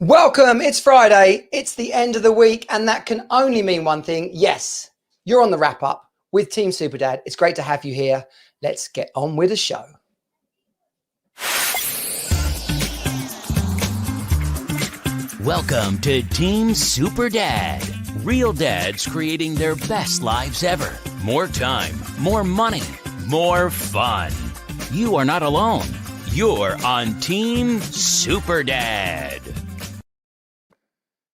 Welcome. It's Friday. It's the end of the week, and that can only mean one thing. Yes, you're on the wrap up with Team Superdad. It's great to have you here. Let's get on with the show. Welcome to Team Superdad. Real dads creating their best lives ever. More time, more money, more fun. You are not alone. You're on Team Superdad.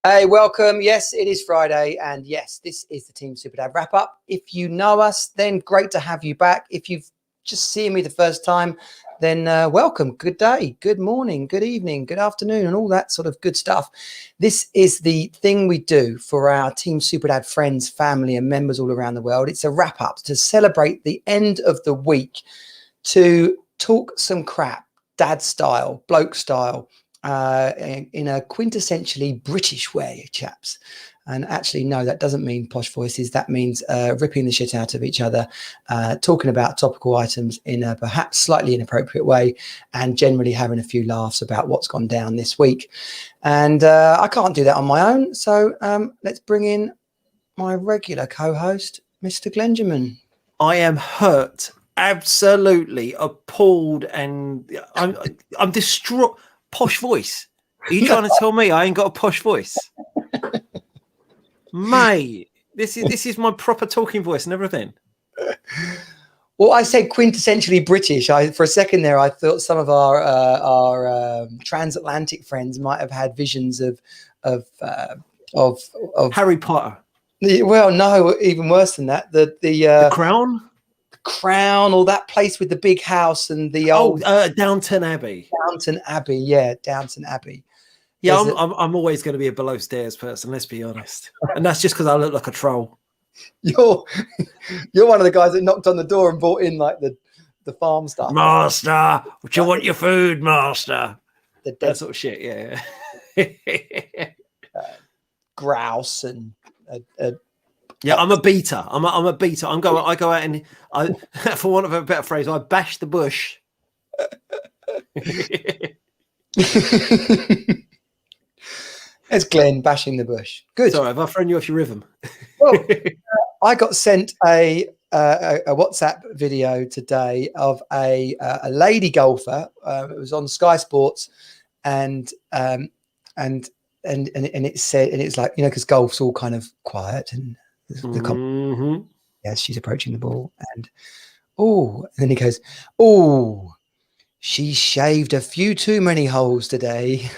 Hey, welcome. Yes, it is Friday, and yes, this is the Team Superdad wrap up. If you know us, then great to have you back. If you've just seen me the first time, then welcome. Good day, good morning, good evening, good afternoon, and all that sort of good stuff. This is the thing we do for our Team Superdad friends, family, and members all around the world. It's a wrap up to celebrate the end of the week, to talk some crap, dad style, bloke style, in a quintessentially British way, chaps. And actually, no, that doesn't mean posh voices. That means ripping the shit out of each other, talking about topical items in a perhaps slightly inappropriate way, and generally having a few laughs about what's gone down this week. And I can't do that on my own. So let's bring in my regular co-host, Mr. Glenjamin. I am hurt, absolutely appalled, and I'm distraught. Posh voice. Are you trying to tell me I ain't got a posh voice? Mate, this is my proper talking voice and everything. Well, I said quintessentially British. For a second there, I thought some of our transatlantic friends might have had visions of Harry Potter. Well, no, even worse than that. The Crown. Crown, or that place with the big house and the old Downton Abbey. Downton Abbey, yeah, Downton Abbey. Yeah, I'm always going to be a below stairs person. Let's be honest, and that's just because I look like a troll. You're one of the guys that knocked on the door and brought in like the farm stuff. Master, do you want your food, master? That sort of shit. Yeah. Grouse and. Yeah, I'm a beater. I'm a beater. I go out and I, for want of a better phrase, I bash the bush. It's Glenn bashing the bush. Good. Sorry, have I thrown you off your rhythm? Well, I got sent a WhatsApp video today of a lady golfer. It was on Sky Sports, and it said, and it's like, you know, because golf's all kind of quiet and. Yes, she's approaching the ball, and then he goes, she shaved a few too many holes today.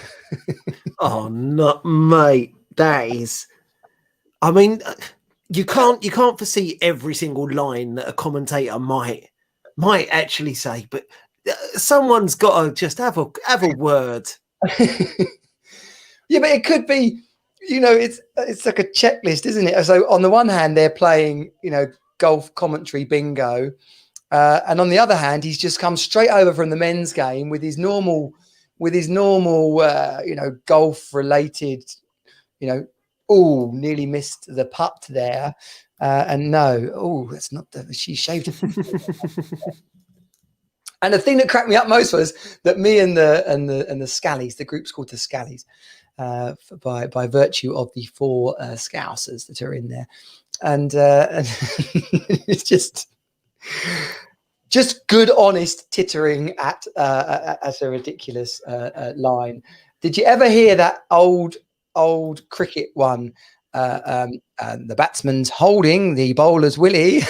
Oh no, mate, that is. I mean, you can't foresee every single line that a commentator might actually say, but someone's got to just have a word. Yeah, but it could be. You know, it's like a checklist, isn't it? So on the one hand, they're playing, you know, golf commentary bingo, and on the other hand, he's just come straight over from the men's game with his normal, you know, golf related, you know, nearly missed the putt there, and no, that's not she shaved. And the thing that cracked me up most was that me and the Scallies, the group's called the Scallies. By virtue of the 4 Scousers that are in there, and it's just good, honest tittering at a ridiculous line. Did you ever hear that old cricket one? The batsman's holding the bowler's willy.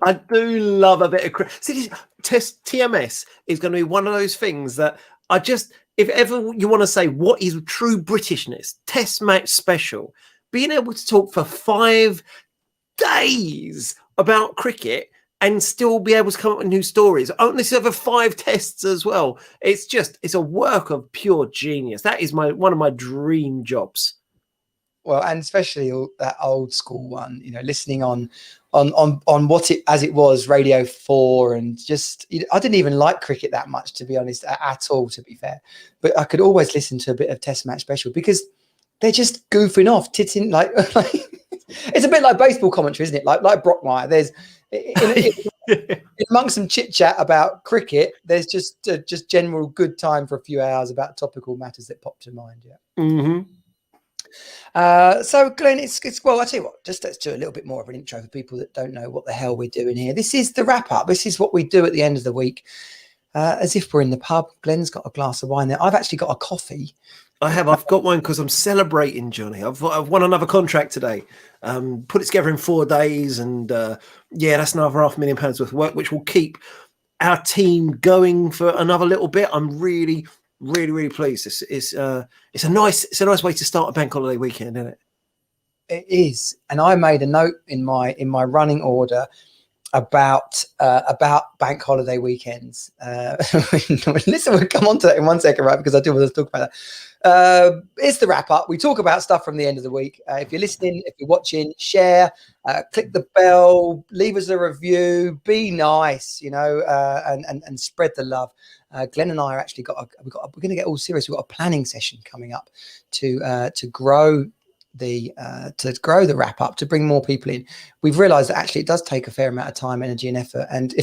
I do love a bit of cricket. See, TMS is going to be one of those things that I just. If ever you want to say what is true Britishness, Test match special, being able to talk for 5 days about cricket and still be able to come up with new stories. Only over 5 tests as well. It's a work of pure genius. That is one of my dream jobs. Well, and especially that old school one, you know, listening on what it as it was, Radio 4, and just, you know, I didn't even like cricket that much, to be honest, at all, to be fair. But I could always listen to a bit of Test match special because they're just goofing off, titting like it's a bit like baseball commentary, isn't it? Like Brockmire. There's amongst some chit chat about cricket, there's just general good time for a few hours about topical matters that pop to mind. Yeah. Mm-hmm. So Glenn, it's well, I tell you what, just let's do a little bit more of an intro for people that don't know what the hell we're doing here. This is the wrap up. This is what we do at the end of the week, as if we're in the pub. Glenn's got a glass of wine there. I've actually got a coffee. I've got one because I'm celebrating, Johnny. I've won another contract today. Put it together in 4 days, and that's another £500,000 worth of work, which will keep our team going for another little bit. I'm really, really, really pleased. It's a nice way to start a bank holiday weekend, isn't it? It is, and I made a note in my running order about bank holiday weekends. Listen, we'll come on to that in 1 second, right? Because I do want to talk about that. It's the wrap up. We talk about stuff from the end of the week. If you're listening, if you're watching, share, click the bell, leave us a review, be nice, and spread the love. Glenn and I are actually we're going to get all serious. We've got a planning session coming up to grow the wrap up, to bring more people in. We've realized that actually it does take a fair amount of time, energy and effort, and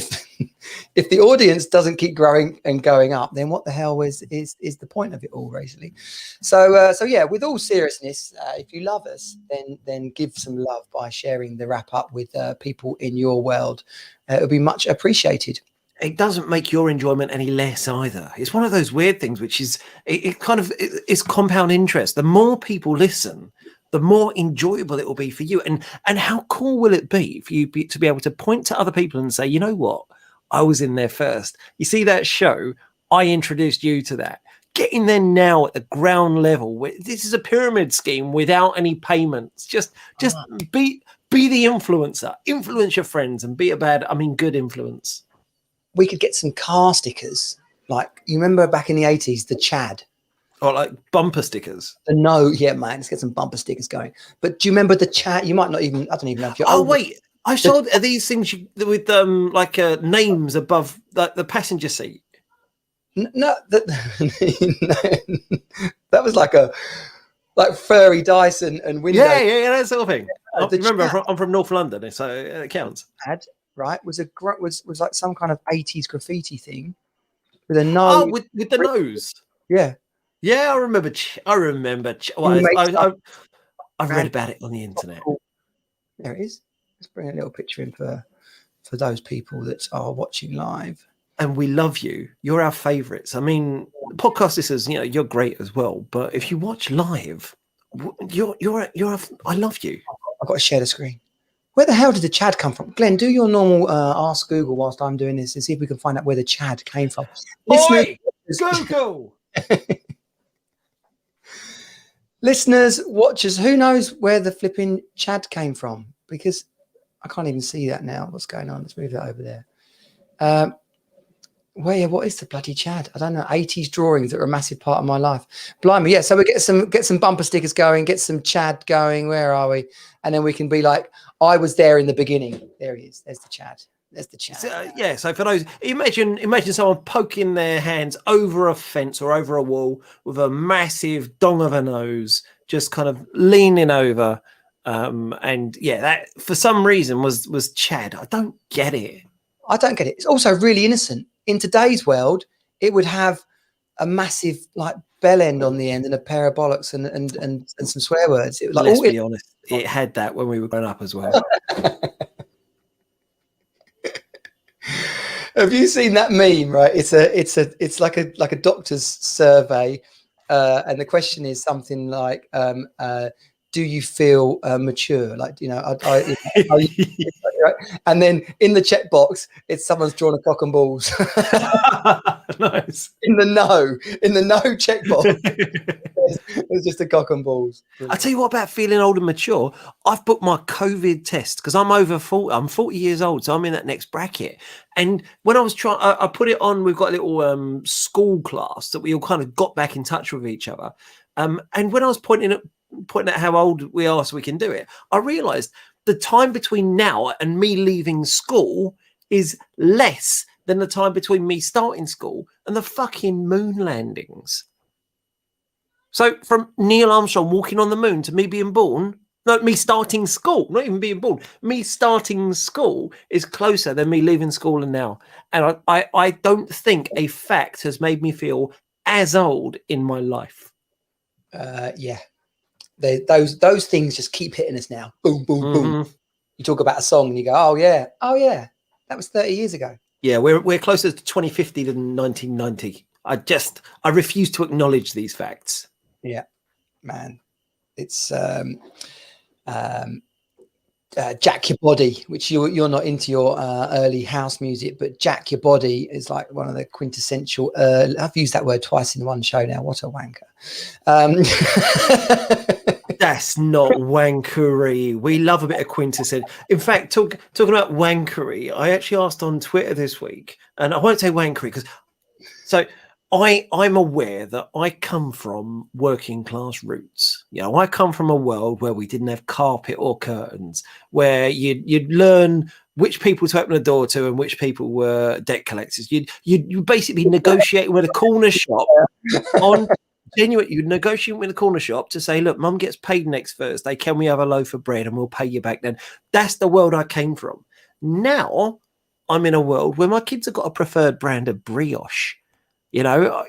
if the audience doesn't keep growing and going up, then what the hell is the point of it all, basically? So yeah, with all seriousness, if you love us, then give some love by sharing the wrap up with people in your world. It would be much appreciated. It doesn't make your enjoyment any less either. It's one of those weird things, which is it's compound interest. The more people listen, the more enjoyable it will be for you. And how cool will it be for you to be able to point to other people and say, you know what, I was in there first. You see that show? I introduced you to that. Get in there now at the ground level. This is a pyramid scheme without any payments. Just be the influencer. Influence your friends and be good influence. We could get some car stickers. Like, you remember back in the 80s, the Chad? Or like bumper stickers. No, yeah, man. Let's get some bumper stickers going. But do you remember the Chad? You might not even, I don't even know if you're old. Wait, I saw these things with names above the passenger seat. No, that was like furry dice and window. Yeah, that sort of thing. Remember, I'm from North London, so it counts. Chad, right, was like some kind of 80s graffiti thing with a nose. Oh, with the nose. Yeah. Yeah, I remember. I've read about it on the internet. There it is. Let's bring a little picture in for those people that are watching live. And we love you. You're our favourites. I mean, podcast listeners, you're great as well. But if you watch live, I love you. I've got to share the screen. Where the hell did the Chad come from? Glenn, do your normal ask Google whilst I'm doing this and see if we can find out where the Chad came from. Oi, Google! Listeners, watchers, who knows where the flipping Chad came from? Because I can't even see that now. What's going on? Let's move that over there. What is the bloody Chad? I don't know. 80s drawings that were a massive part of my life. Blimey, yeah. So we get some bumper stickers going, get some Chad going. Where are we? And then we can be like, I was there in the beginning. There he is. There's the Chad. There's the Chad. So for those, imagine someone poking their hands over a fence or over a wall with a massive dong of a nose, just kind of leaning over. That for some reason was Chad. I don't get it. I don't get it. It's also really innocent. In today's world, it would have a massive bell end on the end and a pair of bollocks and some swear words. Let's be honest, it had that when we were growing up as well. Have you seen that meme? Right, it's like a doctor's survey, and the question is something like, "Do you feel mature?" And then in the checkbox, it's someone's drawn a cock and balls. Nice. In the no checkbox, it's just a cock and balls. I tell you what about feeling old and mature. I've booked my COVID test because I'm over 40. I'm 40 years old, so I'm in that next bracket. And when I was trying, I put it on. We've got a little school class that we all kind of got back in touch with each other. And when I was pointing at how old we are so we can do it, I realised the time between now and me leaving school is less than the time between me starting school and the fucking moon landings. So from Neil Armstrong walking on the moon to me being born, No, me starting school, not even being born. Me starting school is closer than me leaving school and now. And I don't think a fact has made me feel as old in my life. Yeah. Those things just keep hitting us now. Boom, boom, boom. You talk about a song and you go, oh yeah, that was 30 years ago. Yeah, we're closer to 2050 than 1990. I refuse to acknowledge these facts. Yeah, man. It's Jack Your Body, which you're not into your early house music, but Jack Your Body is like one of the quintessential. I've used that word twice in one show now. What a wanker! That's not wankery. We love a bit of quintessential. In fact, talking about wankery, I actually asked on Twitter this week, and I won't say wankery because I'm aware that I come from working class roots. You know, I come from a world where we didn't have carpet or curtains, where you'd learn which people to open the door to and which people were debt collectors. You'd basically negotiate with a corner shop on genuine. You'd negotiate with a corner shop to say, look, mum gets paid next Thursday. Can we have a loaf of bread and we'll pay you back then? That's the world I came from. Now I'm in a world where my kids have got a preferred brand of brioche. You know,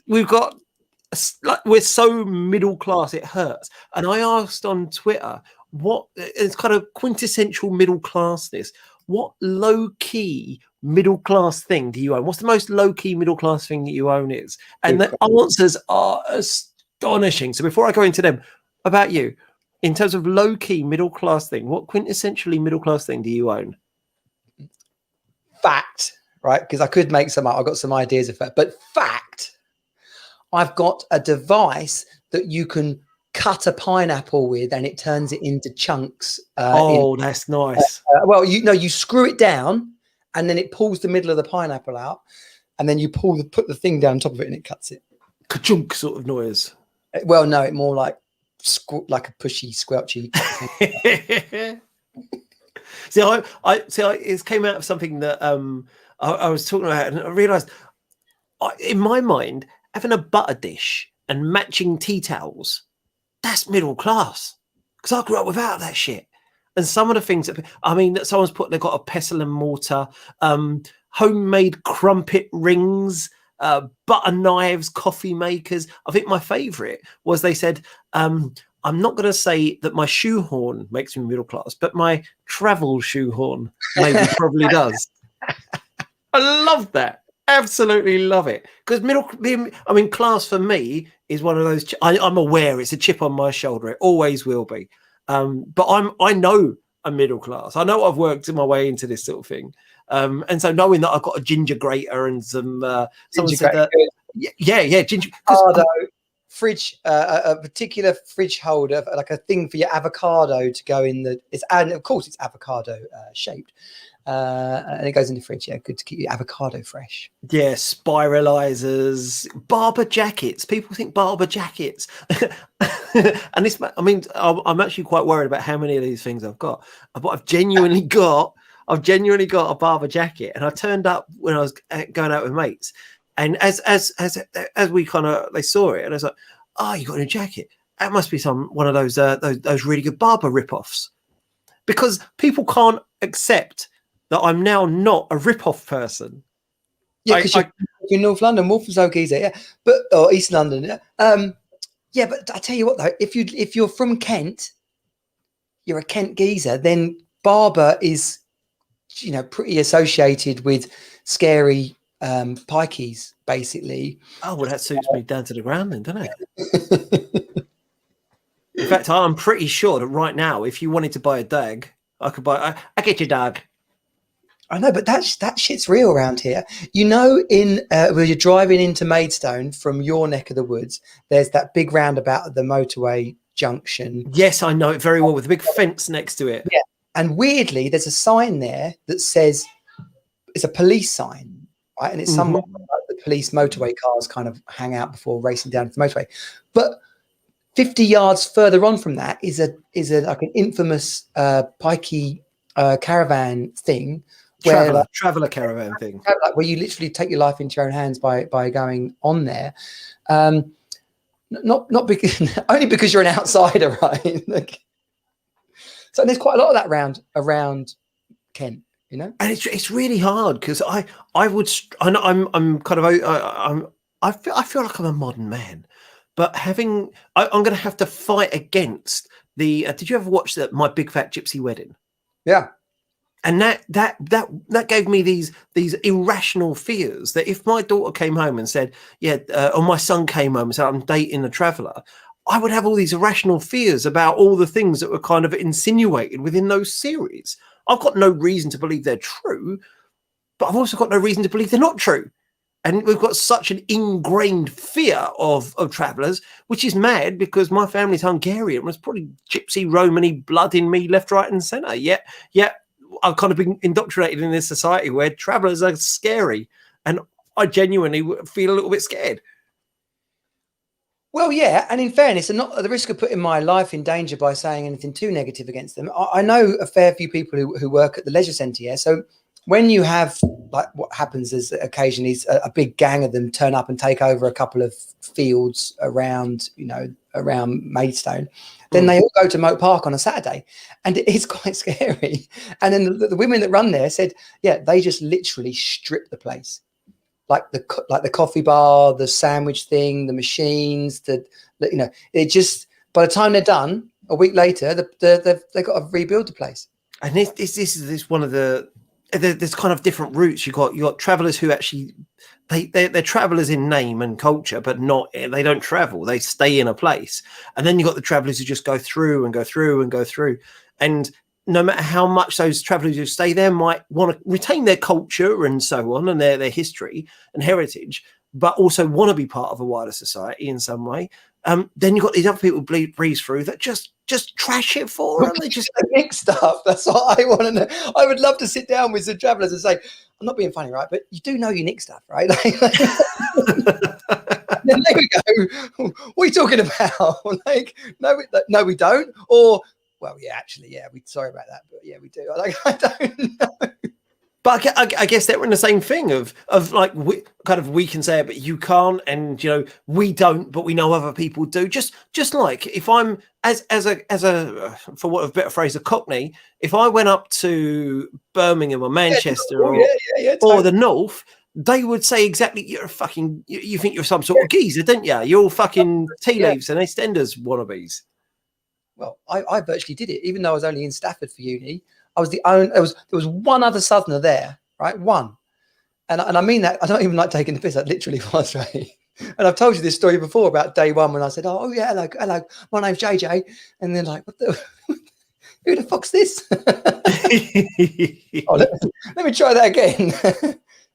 we're so middle class, it hurts. And I asked on Twitter, what it's kind of quintessential middle classness. What low key middle class thing do you own? What's the most low key middle class thing that you own is? And the answers are astonishing. So before I go into them, about you, in terms of low key middle class thing, what quintessentially middle class thing do you own? Fact. Right, because I could make some up. I've got some ideas of that. But fact, I've got a device that you can cut a pineapple with and it turns it into chunks. That's nice. Well, you screw it down and then it pulls the middle of the pineapple out and then you put the thing down on top of it and it cuts it. Ka-chunk sort of noise. Well, no, it more like a pushy, squelchy. See, it came out of something that I was talking about, and I realised, in my mind, having a butter dish and matching tea towels, that's middle class. Because I grew up without that shit. And some of the things that they've got a pestle and mortar, homemade crumpet rings, butter knives, coffee makers. I think my favourite was they said, I'm not going to say that my shoehorn makes me middle class, but my travel shoehorn maybe probably does. I love that. Absolutely love it. Because class for me is one of those. I'm aware it's a chip on my shoulder. It always will be. But I know I'm middle class. I know I've worked my way into this sort of thing. And so knowing that I've got a ginger grater and some someone said that, ginger. Fridge, a particular fridge holder, like a thing for your avocado to go in and of course it's avocado shaped. And it goes in the fridge. Yeah, good to keep your avocado fresh. Yeah, spiralizers, barber jackets. People think barber jackets, and this. I'm actually quite worried about how many of these things I've got. But I've genuinely got a barber jacket, and I turned up when I was going out with mates, and as we they saw it, and I was like, "Oh, you got a new jacket? That must be one of those really good barber rip-offs," because people can't accept that I'm now not a rip-off person. Yeah, because you're in North London, Walthamstow geezer, or East London, yeah. But I tell you what, though, if you're from Kent, you're a Kent geezer, then barber is, pretty associated with scary pikeys, basically. Oh well, that suits me down to the ground, then, doesn't it? In fact, I'm pretty sure that right now, if you wanted to buy a dog, I could buy. I get your dog. I know, but that shit's real around here. Where you're driving into Maidstone from your neck of the woods, there's that big roundabout at the motorway junction. Yes, I know it very well, with a big fence next to it. Yeah, and weirdly, there's a sign there that says it's a police sign, right? And it's somewhere like the police motorway cars kind of hang out before racing down the motorway. But 50 yards further on from that is a like an infamous pikey caravan thing. Traveller caravan thing, where you literally take your life into your own hands by going on there. Not because only because you're an outsider, right? So there's quite a lot of that around Kent, you know. And it's really hard because I'm kind of I feel like I'm a modern man, but I'm going to have to fight against the. Did you ever watch My Big Fat Gypsy Wedding? Yeah. And that gave me these irrational fears that if my daughter came home and said, or my son came home and said, I'm dating a traveller, I would have all these irrational fears about all the things that were kind of insinuated within those series. I've got no reason to believe they're true, but I've also got no reason to believe they're not true. And we've got such an ingrained fear of travellers, which is mad because my family's Hungarian. There's probably gypsy, Romany blood in me, left, right, and centre. Yet I've kind of been indoctrinated in this society where travellers are scary, and I genuinely feel a little bit scared. Well, yeah, and in fairness, and not at the risk of putting my life in danger by saying anything too negative against them, I know a fair few people who work at the leisure centre here. So when you have, like, what happens is occasionally a big gang of them turn up and take over a couple of fields around Maidstone, then they all go to Moat Park on a Saturday, and it is quite scary. And then the women that run there said, yeah, they just literally strip the place. Like the coffee bar, the sandwich thing, the machines, it just, by the time they're done, a week later, they've got to rebuild the place. And this is one of there's kind of different routes. You got travellers who actually they're travellers in name and culture, but they don't travel. They stay in a place. And then you got the travellers who just go through and go through and go through. And no matter how much those travellers who stay there might want to retain their culture and so on, and their history and heritage, but also want to be part of a wider society in some way, then you've got these other people breeze through that just trash it for them. They just nick stuff. That's what I want to know. I would love to sit down with some travellers and say, I'm not being funny, right? But you do know you nick stuff, right? Then there we go. What are you talking about? Like, no, we don't. Or, well, yeah, actually, yeah, sorry about that, but yeah, we do. I don't know. But I guess they're in the same thing of like we can say it, but you can't, and we don't, but we know other people do. Just like if I'm as a for what of a better phrase, a Cockney, if I went up to Birmingham or Manchester or the North, they would say exactly, you're a fucking, you think you're some sort of geezer, don't you? You're all fucking tea leaves and EastEnders wannabes. Well, I virtually did it, even though I was only in Stafford for uni. I was the only. There was one other Southerner there, right? One, and I mean that. I don't even like taking the piss. I literally was, right? And I've told you this story before about day one when I said, "Oh yeah, hello, my name's JJ," and then like, who the fuck's this? Let me try that again.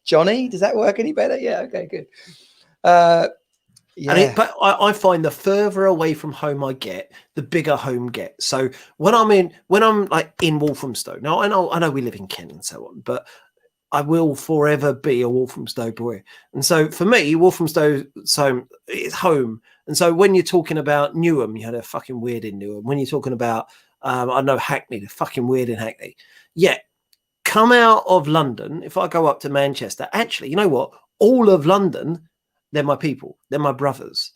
Johnny, does that work any better? Yeah, okay, good. Yeah. But I find the further away from home I get, the bigger home gets. So when I'm like in Walthamstow, now I know we live in Kent and so on, but I will forever be a Walthamstow boy. And so for me, Walthamstow is home. And so when you're talking about Newham, they're fucking weird in Newham. When you're talking about I know Hackney, they're fucking weird in Hackney. Yeah, come out of London. If I go up to Manchester, actually, you know what? All of London, they're my people. They're my brothers.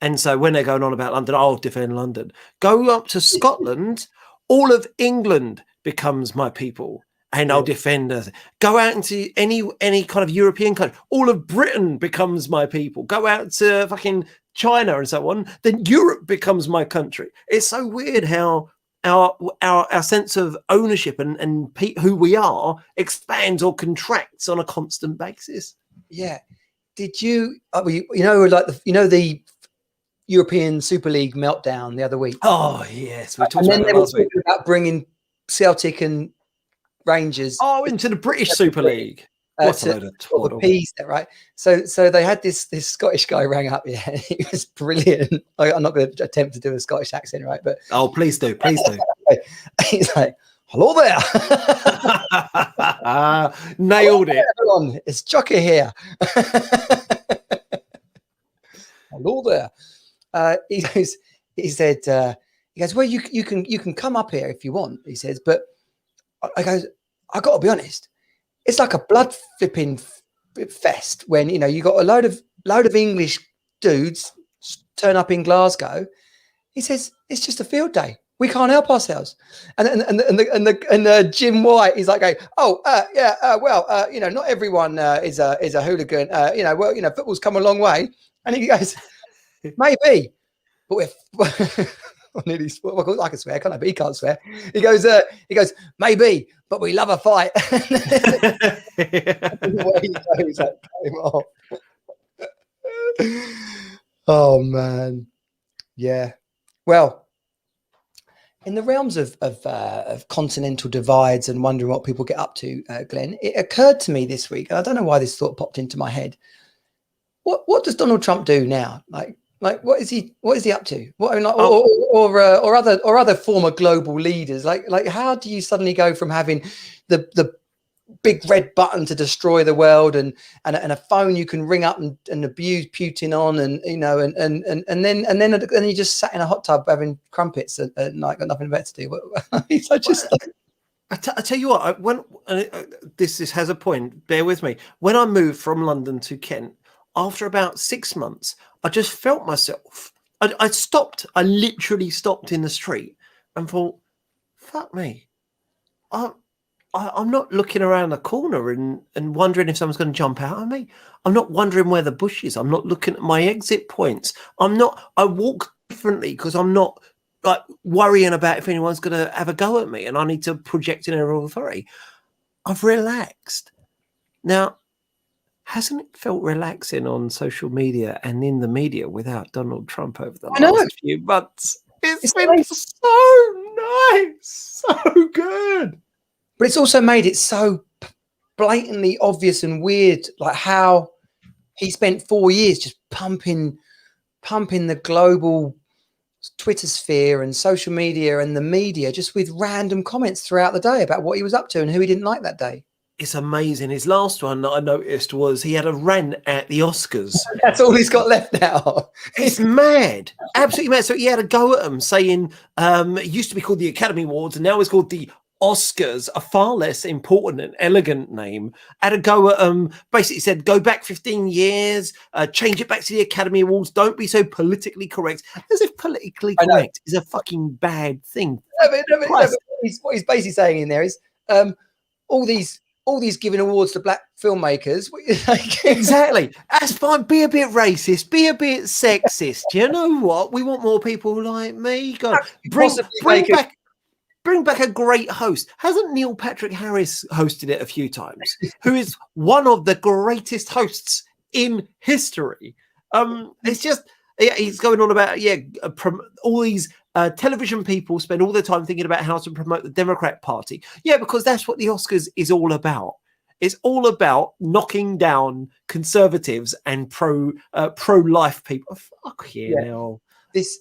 And so when they're going on about London, I'll defend London. Go up to Scotland, all of England becomes my people, and I'll defend us. Go out into any kind of European country, all of Britain becomes my people. Go out to fucking China and so on, then Europe becomes my country. It's so weird how our sense of ownership and who we are expands or contracts on a constant basis. Yeah. Did you, like the European Super League meltdown the other week? Oh yes, we talked and then about they that were last week. talking about bringing Celtic and Rangers. Into the British Super League. What a load of twaddle. Appease that, right? So they had this Scottish guy rang up. Yeah, it was brilliant. I'm not going to attempt to do a Scottish accent, right? But please do. He's like, hello there. Nailed it. Everyone, it's Jockey here. Hello there. He said, well, you can come up here if you want. He says, but I got to be honest, it's like a blood flipping fest when you got a load of English dudes turn up in Glasgow. He says it's just a field day. We can't help ourselves. And Jim White is like, going, not everyone is a hooligan. Football's come a long way. And he goes, maybe, but we're I can swear, can't I? But he can't swear. He goes, maybe, but we love a fight. Oh man, yeah. Well, in the realms of continental divides and wondering what people get up to, Glenn, it occurred to me this week, and I don't know why this thought popped into my head. What does Donald Trump do now? Like what is he up to? Or other former global leaders? Like how do you suddenly go from having the big red button to destroy the world and a phone you can ring up and abuse Putin on, and then you just sat in a hot tub having crumpets at night, got nothing better to do? I tell you what, this has a point, bear with me. When I moved from London to Kent, after about 6 months, I just felt myself. I literally stopped in the street and thought, fuck me. I'm not looking around the corner and wondering if someone's going to jump out at me. I'm not wondering where the bush is. I'm not looking at my exit points. I walk differently because I'm not like worrying about if anyone's going to have a go at me and I need to project an area of authority. I've relaxed. Now, hasn't it felt relaxing on social media and in the media without Donald Trump over the last few months? It's been nice. So nice. So good. But it's also made it so blatantly obvious and weird, like how he spent 4 years just pumping the global Twitter sphere and social media and the media just with random comments throughout the day about what he was up to and who he didn't like that day. It's amazing. His last one that I noticed was he had a rant at the Oscars. That's all he's got left now. It's mad. Absolutely mad. So he had a go at them saying it used to be called the Academy Awards and now it's called the Oscars, a far less important and elegant name. Had a go at basically said, go back 15 years, change it back to the Academy Awards. Don't be so politically correct. As if politically correct is a fucking bad thing. What he's basically saying in there is all these giving awards to black filmmakers. Exactly. That's fine. Be a bit racist. Be a bit sexist. You know what? We want more people like me. God, bring back a great host. Hasn't Neil Patrick Harris hosted it a few times? Who is one of the greatest hosts in history? It's just he's going on about all these television people spend all their time thinking about how to promote the Democrat Party. Yeah, because that's what the Oscars is all about. It's all about knocking down conservatives and pro-life people. Fuck you now. This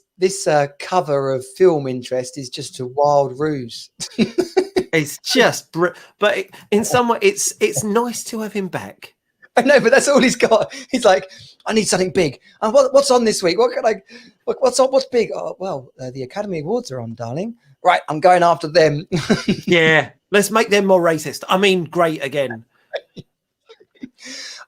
cover of Film Interest is just a wild ruse. It's just, but in some way, it's nice to have him back. I know, but that's all he's got. He's like, I need something big. And what's on this week? What's on? What's big? Oh, well, the Academy Awards are on, darling. Right, I'm going after them. Yeah, let's make them more racist. I mean, great again.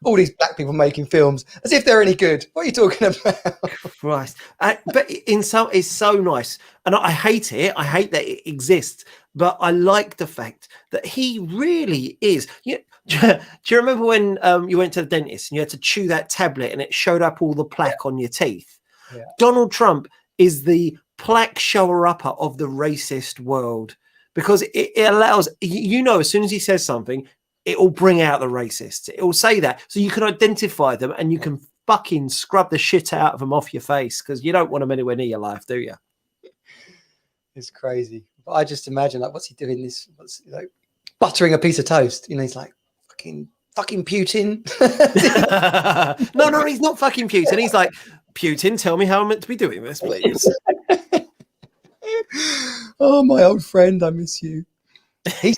All these black people making films as if they're any good. What are you talking about? Christ. But it's so nice. And I hate it. I hate that it exists. But I like the fact that he really is. Do you remember when you went to the dentist and you had to chew that tablet and it showed up all the plaque on your teeth? Yeah. Donald Trump is the plaque shower-upper of the racist world because it allows, as soon as he says something, it will bring out the racists. It will say that. So you can identify them and you can fucking scrub the shit out of them off your face because you don't want them anywhere near your life, do you? It's crazy. But I just imagine, like, what's he doing? What's like buttering a piece of toast? He's like, fucking Putin. No, he's not fucking Putin. He's like, Putin, tell me how I'm meant to be doing this, please. Oh, my old friend, I miss you. He's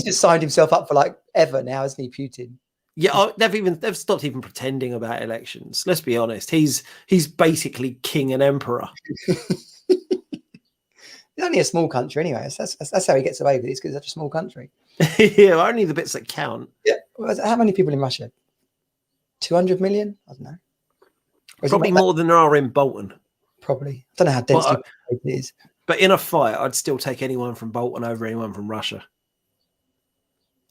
just signed himself up for like ever now, hasn't he, Putin? Yeah, they've stopped even pretending about elections. Let's be honest. He's basically king and emperor. It's only a small country anyway. That's how he gets away with it. It's because it's such a small country. Yeah, only the bits that count. Yeah. How many people in Russia? 200 million? I don't know. Probably more than there are in Bolton. Probably. I don't know how densely it is. But in a fight, I'd still take anyone from Bolton over anyone from Russia.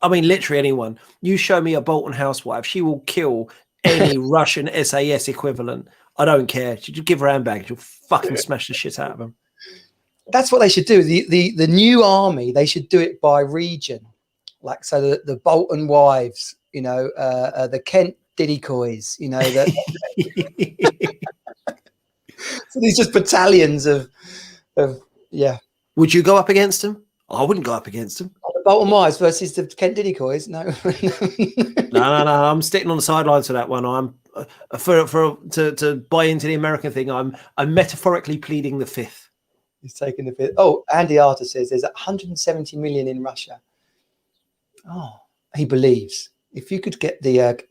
I mean, literally anyone. You show me a Bolton housewife, she will kill any Russian SAS equivalent. I don't care. She just give her handbag. She'll fucking smash the shit out of them. That's what they should do. The new army, they should do it by region. Like, so the Bolton wives, you know, the Kent Diddycoys, you know, so these just battalions of yeah. Would you go up against them? I wouldn't go up against them. The Bolton wives versus the Kent Diddycoys. No. No. I'm sitting on the sidelines for that one. I'm to buy into the American thing. I'm metaphorically pleading the fifth. He's taking the fifth. Oh, Andy Arter says there's 170 million in Russia. Oh, he believes. If you could get the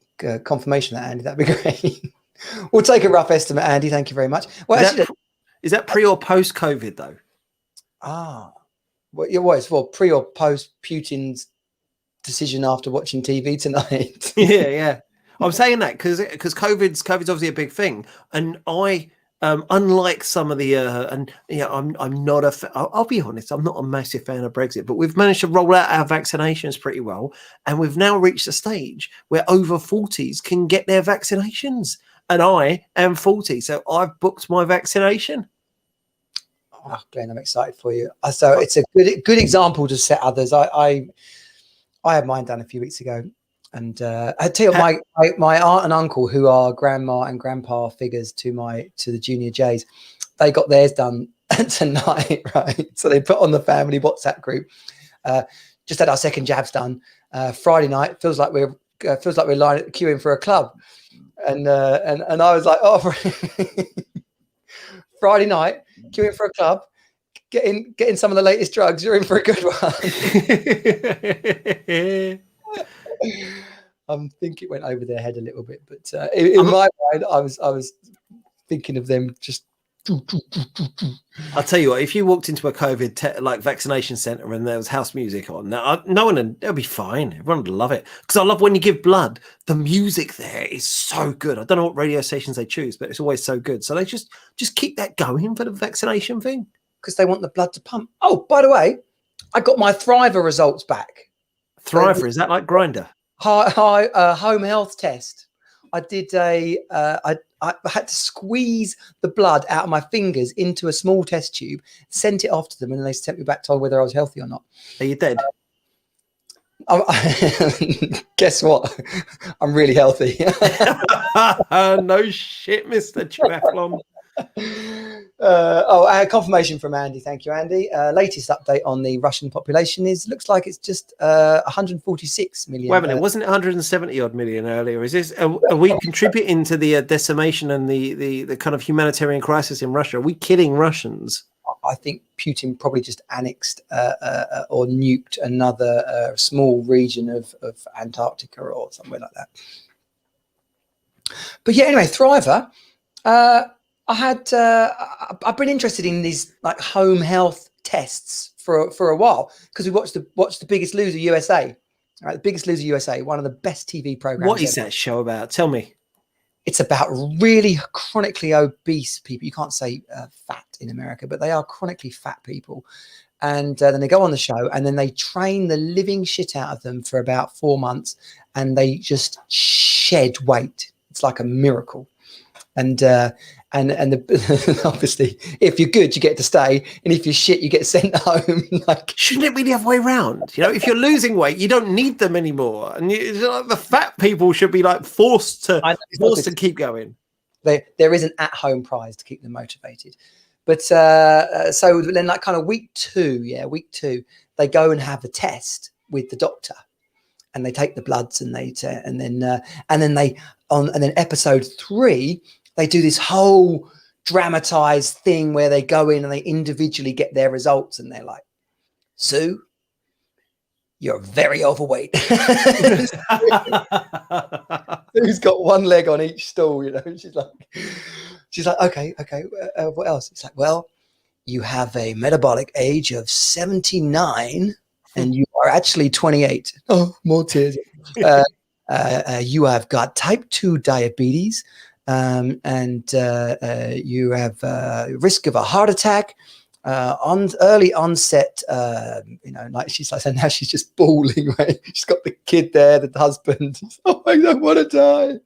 confirmation of that, Andy, that'd be great. We'll take a rough estimate, Andy. Thank you very much. Well, is that pre or post COVID though? Well, well, pre or post Putin's decision after watching TV tonight. Yeah. I'm saying that because COVID's obviously a big thing, and I. Unlike some of the, I'm not I'll be honest, I'm not a massive fan of Brexit, but we've managed to roll out our vaccinations pretty well. And we've now reached a stage where over 40s can get their vaccinations. And I am 40, so I've booked my vaccination. Oh, Glenn, I'm excited for you. So it's a good example to set others. I had mine done a few weeks ago. And I tell you, my aunt and uncle, who are grandma and grandpa figures to the junior J's, they got theirs done tonight, right? So they put on the family WhatsApp group. Just had our second jabs done Friday night. Feels like we're queuing for a club, and I was like, oh, Friday night queuing for a club, getting some of the latest drugs. You're in for a good one. I think it went over their head a little bit, but in my mind, I was thinking of them just. I'll tell you what, if you walked into a COVID vaccination center and there was house music on, no one, they'll be fine. Everyone would love it, because I love when you give blood. The music there is so good. I don't know what radio stations they choose, but it's always so good. So they just keep that going for the vaccination thing, because they want the blood to pump. Oh, by the way, I got my Thriver results back. Thriver, is that like Grinder? Home health test. I did I had to squeeze the blood out of my fingers into a small test tube, sent it off to them, and they sent me back, told whether I was healthy or not. Are you dead? Guess what? I'm really healthy. No shit, Mr. Triathlon. I had confirmation from Andy. Thank you, Andy. Latest update on the Russian population looks like it's just 146 million. Wait a minute, wasn't it 170 odd million earlier? Is this? Are we contributing to the decimation and the kind of humanitarian crisis in Russia? Are we kidding Russians? I think Putin probably just annexed or nuked another small region of Antarctica or somewhere like that. But yeah, anyway, Thriver. I've been interested in these like home health tests for a while, because we watched the Biggest Loser USA. All right, The Biggest Loser USA, one of the best TV programs. What is that show about? Tell me. It's about really chronically obese people. You can't say fat in America, but they are chronically fat people. And then they go on the show, and then they train the living shit out of them for about 4 months, and they just shed weight. It's like a miracle. And obviously, if you're good, you get to stay, and if you're shit, you get sent home. Like, shouldn't it be the other way around? You know, if you're losing weight, you don't need them anymore, and the fat people should be like forced to keep going. There is an at-home prize to keep them motivated. But so then, like, kind of week two, they go and have a test with the doctor, and they take the bloods, and then episode 3. They do this whole dramatized thing where they go in and they individually get their results, and they're like, Sue, you're very overweight. Who's got one leg on each stool, you know? She's like, okay, what else? It's like, well, you have a metabolic age of 79 and you are actually 28. Oh, more tears. You have got type 2 diabetes. And you have risk of a heart attack, on early onset, like she's like, so now she's just bawling, right? She's got the kid there, the husband. Oh, I don't want to die.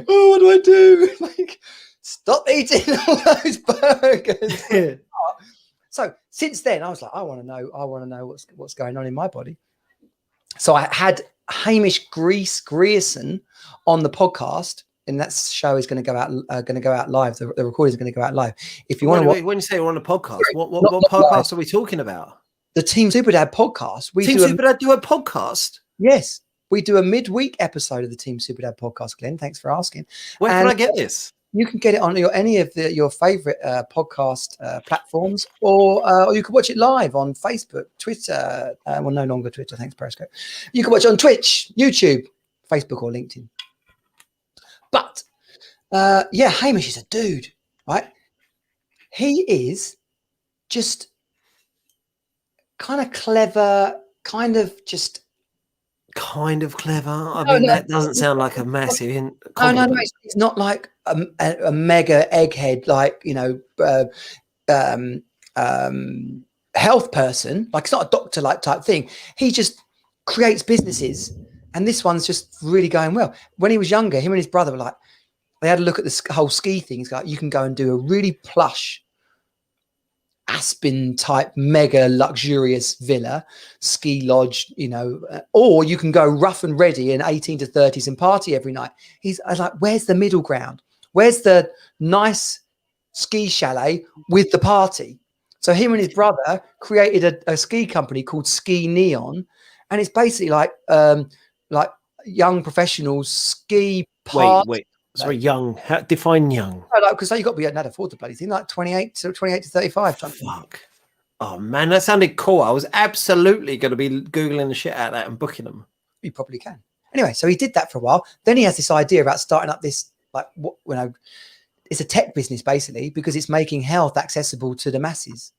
Oh, what do I do? Like, stop eating all those burgers. So since then, I was like, I want to know what's going on in my body. So I had Hamish Grierson on the podcast. And that show is going to go out live. The recording is going to go out live. If you want to, when you say we're on a podcast, what podcast are we talking about? The Team Super Dad podcast. Team Super Dad do a podcast? Yes, we do a midweek episode of the Team Super Dad podcast. Glenn, thanks for asking. Where can I get this? You can get it on any of your favorite podcast platforms, or you can watch it live on Facebook, Twitter. Well, no longer Twitter, thanks Periscope. You can watch it on Twitch, YouTube, Facebook, or LinkedIn. But Hamish is a dude, right? He is just kind of clever, kind of clever. That doesn't sound like a massive No, it's not like a mega egghead, like health person. Like, it's not a doctor like type thing. He just creates businesses. And this one's just really going well. When he was younger, him and his brother were like, they had a look at this whole ski thing. It's like, you can go and do a really plush Aspen type, mega luxurious villa, ski lodge, or you can go rough and ready in 18 to 30s and party every night. I was like, where's the middle ground? Where's the nice ski chalet with the party? So him and his brother created a ski company called Ski Neon. And it's basically like young professionals ski party. Wait. Sorry, young. Define young. Because you've got to be able to afford the bloody thing, like 28 to 35. Fuck. Oh, man, that sounded cool. I was absolutely going to be Googling the shit out of that and booking them. You probably can. Anyway, so he did that for a while. Then he has this idea about starting up this, it's a tech business, basically, because it's making health accessible to the masses.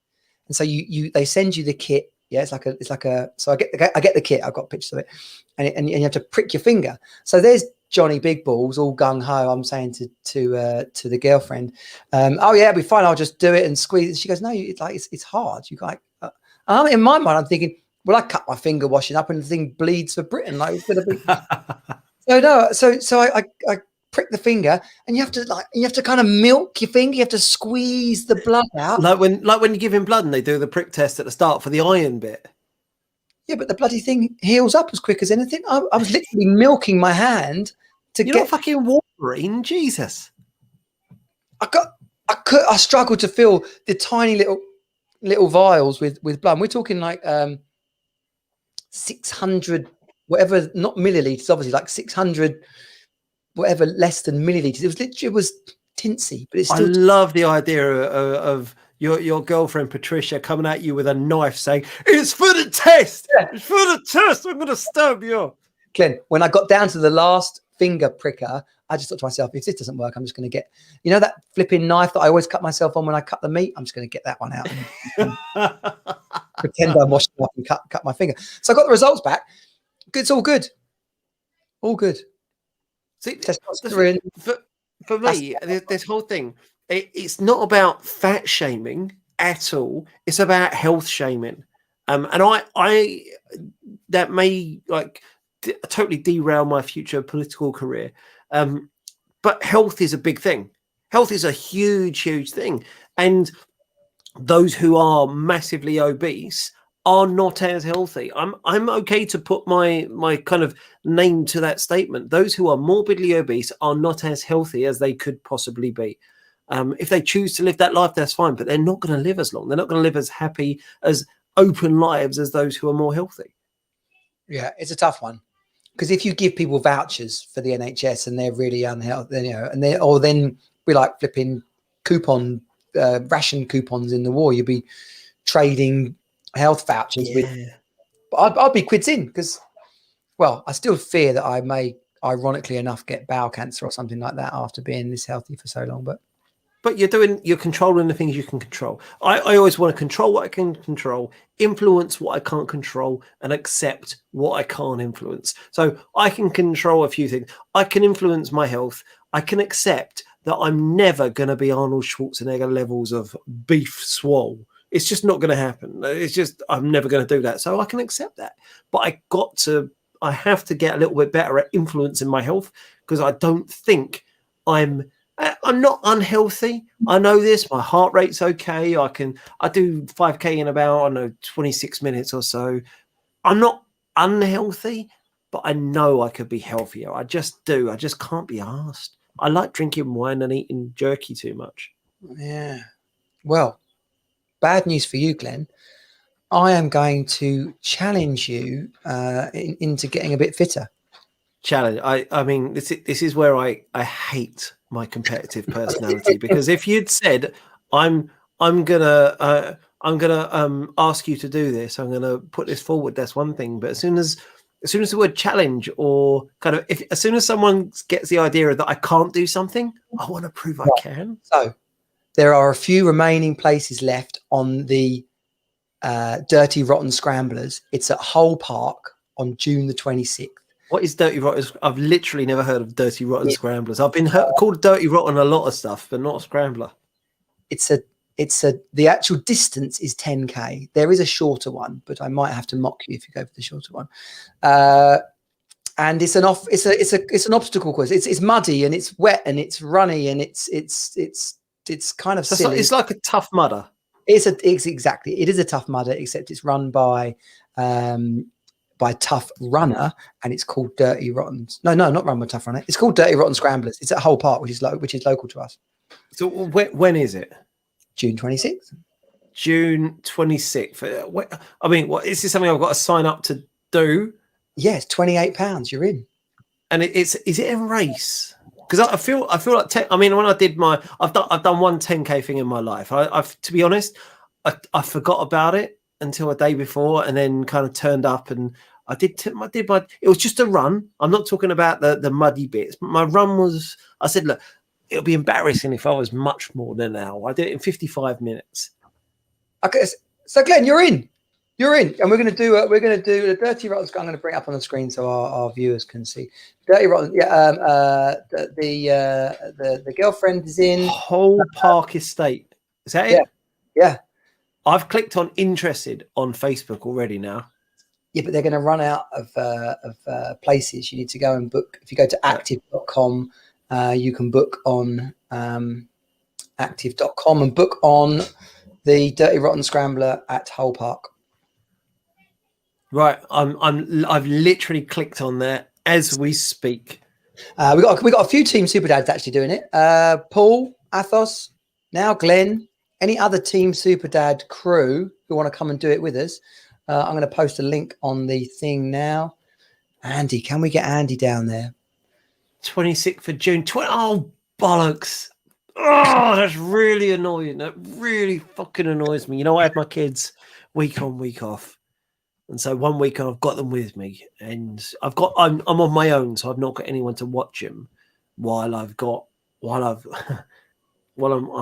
And so they send you the kit. Yeah, it's like a. So I get the kit. I've got pictures of it, and you have to prick your finger. So there's Johnny Big Balls, all gung ho. I'm saying to the girlfriend, oh yeah, it'll be fine. I'll just do it and squeeze. She goes, no, it's hard. You like, in my mind, I'm thinking, well, I cut my finger washing up, and the thing bleeds for Britain. Like, it's gonna be. So I prick the finger, and you have to kind of milk your finger. You have to squeeze the blood out. Like when you're giving blood and they do the prick test at the start for the iron bit. Yeah, but the bloody thing heals up as quick as anything. I was literally milking my hand to You're not fucking Wolverine, Jesus. I struggled to fill the tiny little vials with blood. We're talking like 600 whatever, not milliliters, obviously, like 600 whatever less than milliliters. It was tinsy, but it's still. I love the idea of your girlfriend Patricia coming at you with a knife saying, "It's for the test. Yeah. It's for the test. I'm going to stab you." Glenn, when I got down to the last finger pricker, I just thought to myself, if this doesn't work, I'm just going to get, that flipping knife that I always cut myself on when I cut the meat. I'm just going to get that one out and pretend I'm washing up and cut my finger. So I got the results back. It's all good. All good. See, for me, this whole thing, it's not about fat shaming at all. It's about health shaming. And I that may totally derail my future political career. But health is a big thing. Health is a huge, huge thing. And those who are massively obese are not as healthy. I'm okay to put my kind of name to that statement. Those who are morbidly obese are not as healthy as they could possibly be. If they choose to live that life, that's fine, but they're not going to live as long. They're not going to live as happy, as open lives as those who are more healthy. Yeah, it's a tough one. Because if you give people vouchers for the NHS and they're really unhealthy, then be like flipping ration coupons in the war, you'd be trading health vouchers with. But I'd be quids in because, well, I still fear that I may, ironically enough, get bowel cancer or something like that after being this healthy for so long. But you're controlling the things you can control. I always want to control what I can control, influence what I can't control, and accept what I can't influence. So I can control a few things. I can influence my health. I can accept that I'm never going to be Arnold Schwarzenegger levels of beef swole. It's just not going to happen. It's just, I'm never going to do that. So I can accept that. But I have to get a little bit better at influencing my health, because I don't think I'm not unhealthy. I know this. My heart rate's okay. I do 5K in about, I don't know, 26 minutes or so. I'm not unhealthy, but I know I could be healthier. I just do. I just can't be asked. I like drinking wine and eating jerky too much. Yeah. Well, bad news for you, Glenn. I am going to challenge you into getting a bit fitter. Challenge. I mean, this is where I hate my competitive personality, because if you'd said I'm gonna ask you to do this, I'm gonna put this forward, that's one thing. But as soon as the word challenge, or kind of, as soon as someone gets the idea that I can't do something, I want to prove I can. So there are a few remaining places left on the Dirty Rotten Scramblers. It's at Hull Park on June the 26th. What is Dirty Rotten? I've literally never heard of Dirty Rotten Scramblers. I've been called Dirty Rotten a lot of stuff, but not a scrambler. The actual distance is 10K. There is a shorter one, but I might have to mock you if you go for the shorter one. And it's an obstacle course. It's muddy and it's wet and it's runny and it's kind of silly. It's like a Tough Mudder. It is a Tough Mudder, except it's run by Tough Runner, and it's called Dirty Rotten. No, not run by Tough Runner. It's called Dirty Rotten Scramblers. It's at Hull Park, which is local to us. So when is it? June 26th. June 26th. I mean, what is this? Something I've got to sign up to do? Yes, £28. You're in. And is it a race? Because I feel like when I did I've done one 10K thing in my life. I've to be honest, I forgot about it until a day before, and then kind of turned up, and I did it was just a run. I'm not talking about the muddy bits, but my run was, I said, look, it'll be embarrassing if I was much more than an hour. I did it in 55 minutes. Okay, so Glenn, you're in, and we're going to do the Dirty Rotten. I'm going to bring it up on the screen so our viewers can see. Dirty Rotten. Yeah. The girlfriend is in Hull Park Estate. Is that it? Yeah. I've clicked on interested on Facebook already now. Yeah, but they're going to run out of places. You need to go and book. If you go to active.com, you can book on active.com and book on the Dirty Rotten Scrambler at Hull Park. Right, I've literally clicked on there as we speak. We got a few Team Super Dads actually doing it. Paul, Athos, now Glenn. Any other Team Super Dad crew who want to come and do it with us? I'm going to post a link on the thing now. Andy, can we get Andy down there? 26th of June. Oh, bollocks. Oh, that's really annoying. That really fucking annoys me. You know, I have my kids week on, week off. And so one week I've got them with me, and I'm on my own, so I've not got anyone to watch them while I'm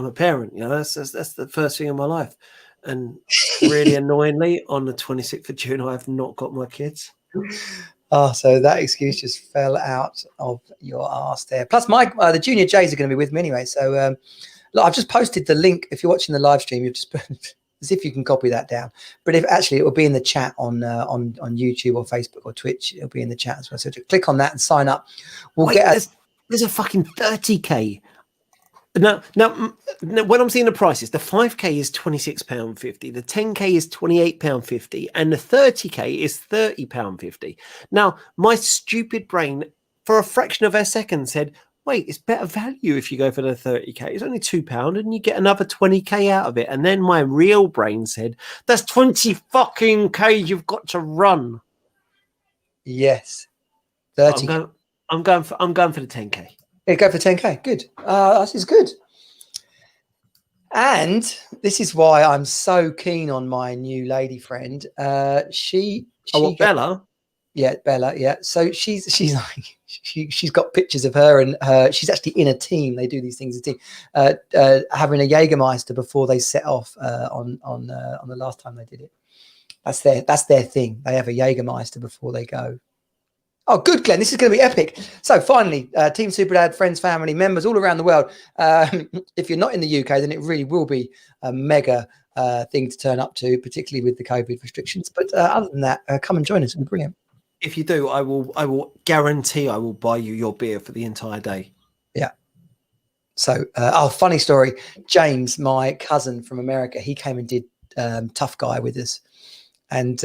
a parent. You know, that's the first thing in my life. And really annoyingly, on the 26th of June, I have not got my kids. Oh, so that excuse just fell out of your arse there. Plus, the Junior J's are going to be with me anyway. So, look, I've just posted the link. If you're watching the live stream, you've just put, as if you can copy that down. But if actually, it will be in the chat on YouTube or Facebook or Twitch. It'll be in the chat as well. So click on that and sign up. There's a fucking 30K. Now, when I'm seeing the prices, the 5K is £26.50, the 10K is £28.50, and the 30K is £30.50. Now, my stupid brain, for a fraction of a second, said, wait, it's better value if you go for the 30K. It's only £2 and you get another 20K out of it. And then my real brain said, that's 20 fucking K you've got to run. Yes. 30. I'm going for the 10K. Yeah, go for 10K. Good. This is good. And this is why I'm so keen on my new lady friend. Bella? Yeah, Bella. Yeah. So she's like she's got pictures of her, and she's actually in a team. They do these things as a team, having a Jägermeister before they set off on the last time they did it. That's their thing. They have a Jägermeister before they go. Oh, good, Glenn. This is going to be epic. So finally, Team Superdad, friends, family, members all around the world. If you're not in the UK, then it really will be a mega thing to turn up to, particularly with the COVID restrictions. But other than that, come and join us. It'll be brilliant. If you do, I will guarantee I will buy you your beer for the entire day. Yeah. So, funny story. James, my cousin from America, he came and did Tough Guy with us, and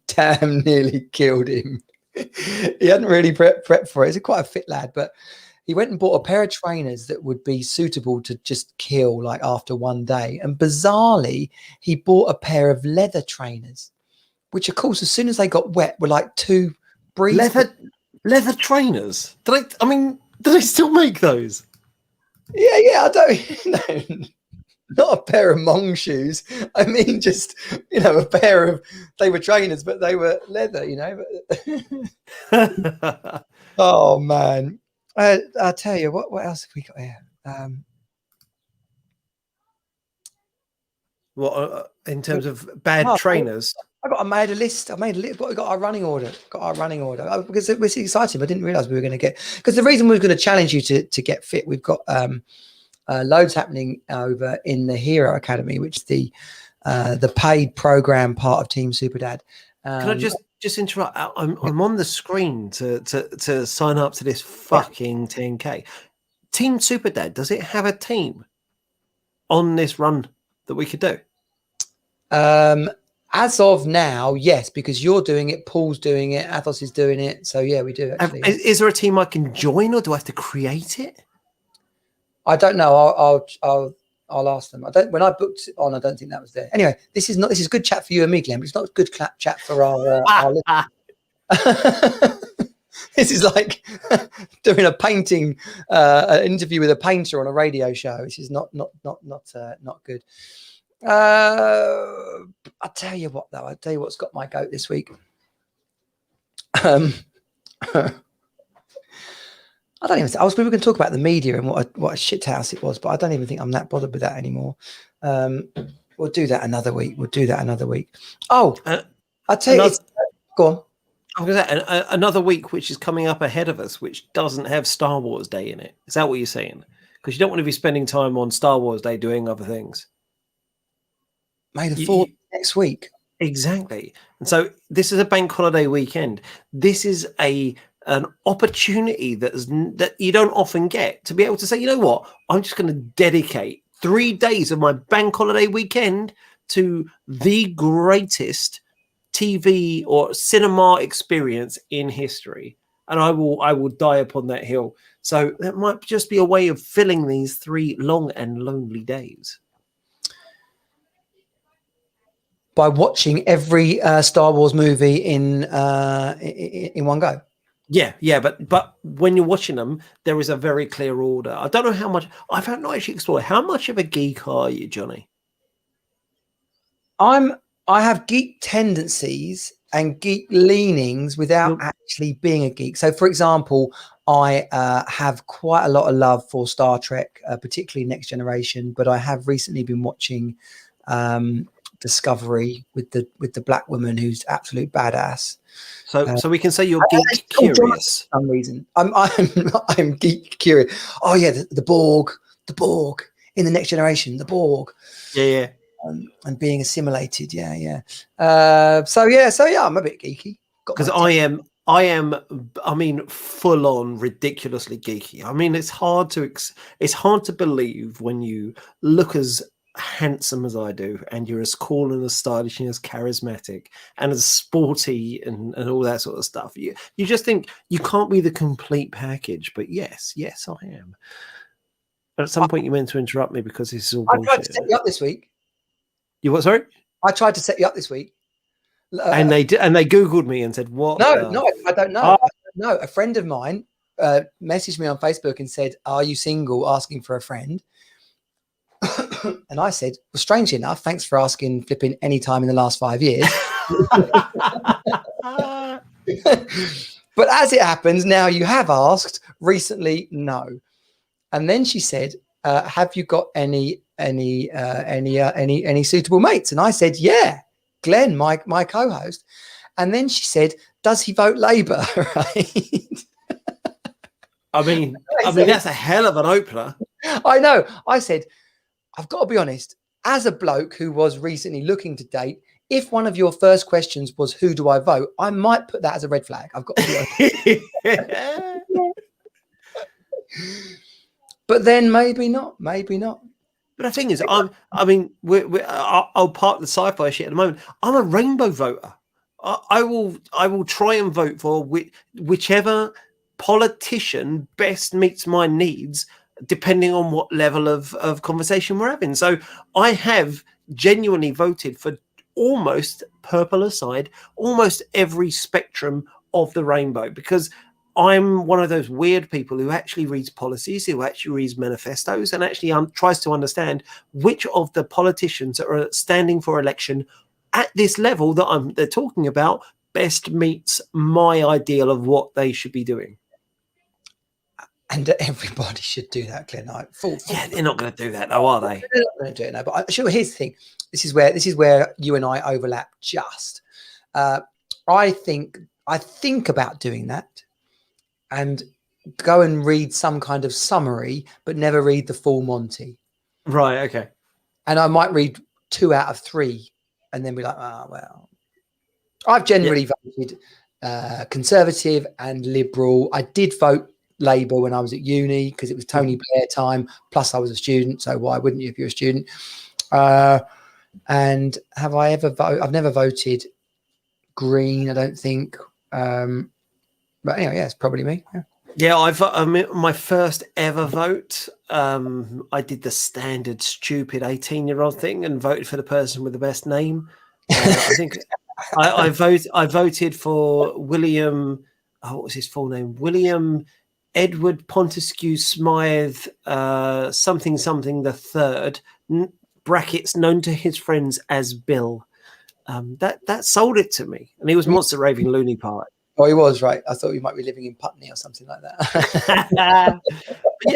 damn nearly killed him. He hadn't really prepped for it. He's quite a fit lad, but he went and bought a pair of trainers that would be suitable to just kill like after one day. And bizarrely, he bought a pair of leather trainers, which of course, as soon as they got wet, were like too breezy. Leather trainers? Do they still make those? Yeah. I don't know. Not a pair of Mong shoes. I mean, just, a pair of, they were trainers, but they were leather, But oh, man. I'll tell you, what else have we got here? In terms of bad trainers? I made a list. We got our running order. Because it was exciting. I didn't realize we were going to get, because the reason we were going to challenge you to get fit, we've got loads happening over in the Hero Academy, which is the paid program part of Team Superdad. Can I just interrupt? I'm on the screen to sign up to this fucking 10K. Team Superdad, does it have a team on this run that we could do? As of now, yes, because you're doing it, Paul's doing it, Athos is doing it. So yeah, we do actually. Is there a team I can join, or do I have to create it? I don't know. I'll ask them. When I booked it on, I don't think that was there. Anyway, this is good chat for you and me, Glenn, but it's not good chat for our This is like doing a painting, an interview with a painter on a radio show. This is not good. I'll tell you what, though. I'll tell you what's got my goat this week. I don't even. We were going to talk about the media and what a shit house it was, but I don't even think I'm that bothered with that anymore. We'll do that another week. Oh, I'll tell you. Go on. I was going to say another week, which is coming up ahead of us, which doesn't have Star Wars Day in it. Is that what you're saying? Because you don't want to be spending time on Star Wars Day doing other things. May the 4th next week. Exactly. And so this is a bank holiday weekend. This is an opportunity that you don't often get, to be able to say, you know what, I'm just going to dedicate 3 days of my bank holiday weekend to the greatest TV or cinema experience in history, and I will die upon that hill. So that might just be a way of filling these 3 long and lonely days by watching every Star Wars movie in one go. Yeah, but when you're watching them, there is a very clear order. I don't know how much. I've not actually explored. How much of a geek are you, Johnny? I have geek tendencies and geek leanings without actually being a geek. So, for example, I have quite a lot of love for Star Trek, particularly Next Generation. But I have recently been watching Discovery with the black woman who's absolute badass. So we can say you're geek curious. For some reason, I'm geek curious. Oh yeah, the Borg in the Next Generation, the Borg. Yeah. And being assimilated. Yeah. So I'm a bit geeky because I am. I mean, full on ridiculously geeky. I mean, it's hard to believe when you look as handsome as I do, and you're as cool and as stylish and as charismatic and as sporty and all that sort of stuff. You just think you can't be the complete package. But yes, I am. But at some point, you meant to interrupt me because this is all bullshit. I tried to set you up this week. You what? Sorry, I tried to set you up this week, and they did, and they Googled me and said, "What?" No, I don't know. No, a friend of mine messaged me on Facebook and said, "Are you single?" Asking for a friend. And I said, well, strangely enough, thanks for asking flipping any time in the last 5 years. But as it happens, now you have asked recently, no. And then she said, have you got any suitable mates? And I said, yeah, Glenn, my co-host. And then she said, does he vote Labour? Right. I mean, that's a hell of an opener. I know. I said, I've got to be honest, as a bloke who was recently looking to date, if one of your first questions was, who do I vote? I might put that as a red flag. I've got to be honest. But then maybe not. Maybe not. But the thing is, I'll park the sci-fi shit at the moment. I'm a rainbow voter. I will try and vote for whichever politician best meets my needs, depending on what level of conversation we're having. So I have genuinely voted for almost, purple aside, almost every spectrum of the rainbow, because I'm one of those weird people who actually reads policies, who actually reads manifestos, and actually tries to understand which of the politicians that are standing for election at this level that they're talking about best meets my ideal of what they should be doing. And everybody should do that, Glenn. Yeah, they're not going to do that, though, are they? They're not going to do it, no. But sure, here's the thing. This is where you and I overlap. Just, I think about doing that, and go and read some kind of summary, but never read the full Monty. Right. Okay. And I might read 2 out of 3, and then be like, well. I've generally voted Conservative and Liberal. I did vote Labour when I was at uni because it was Tony Blair time. Plus, I was a student, so why wouldn't you if you're a student? And have I ever voted? I've never voted Green, I don't think. But anyway, yeah, it's probably me. Yeah, my first ever vote. I did the standard stupid 18-year-old thing and voted for the person with the best name. I think I voted for William. What was his full name? William Edward Pontesquieu Smythe, something the third. Brackets known to his friends as Bill. That sold it to me, and he was Monster Raving Looney Part. Oh, he was, right. I thought you might be living in Putney or something like that.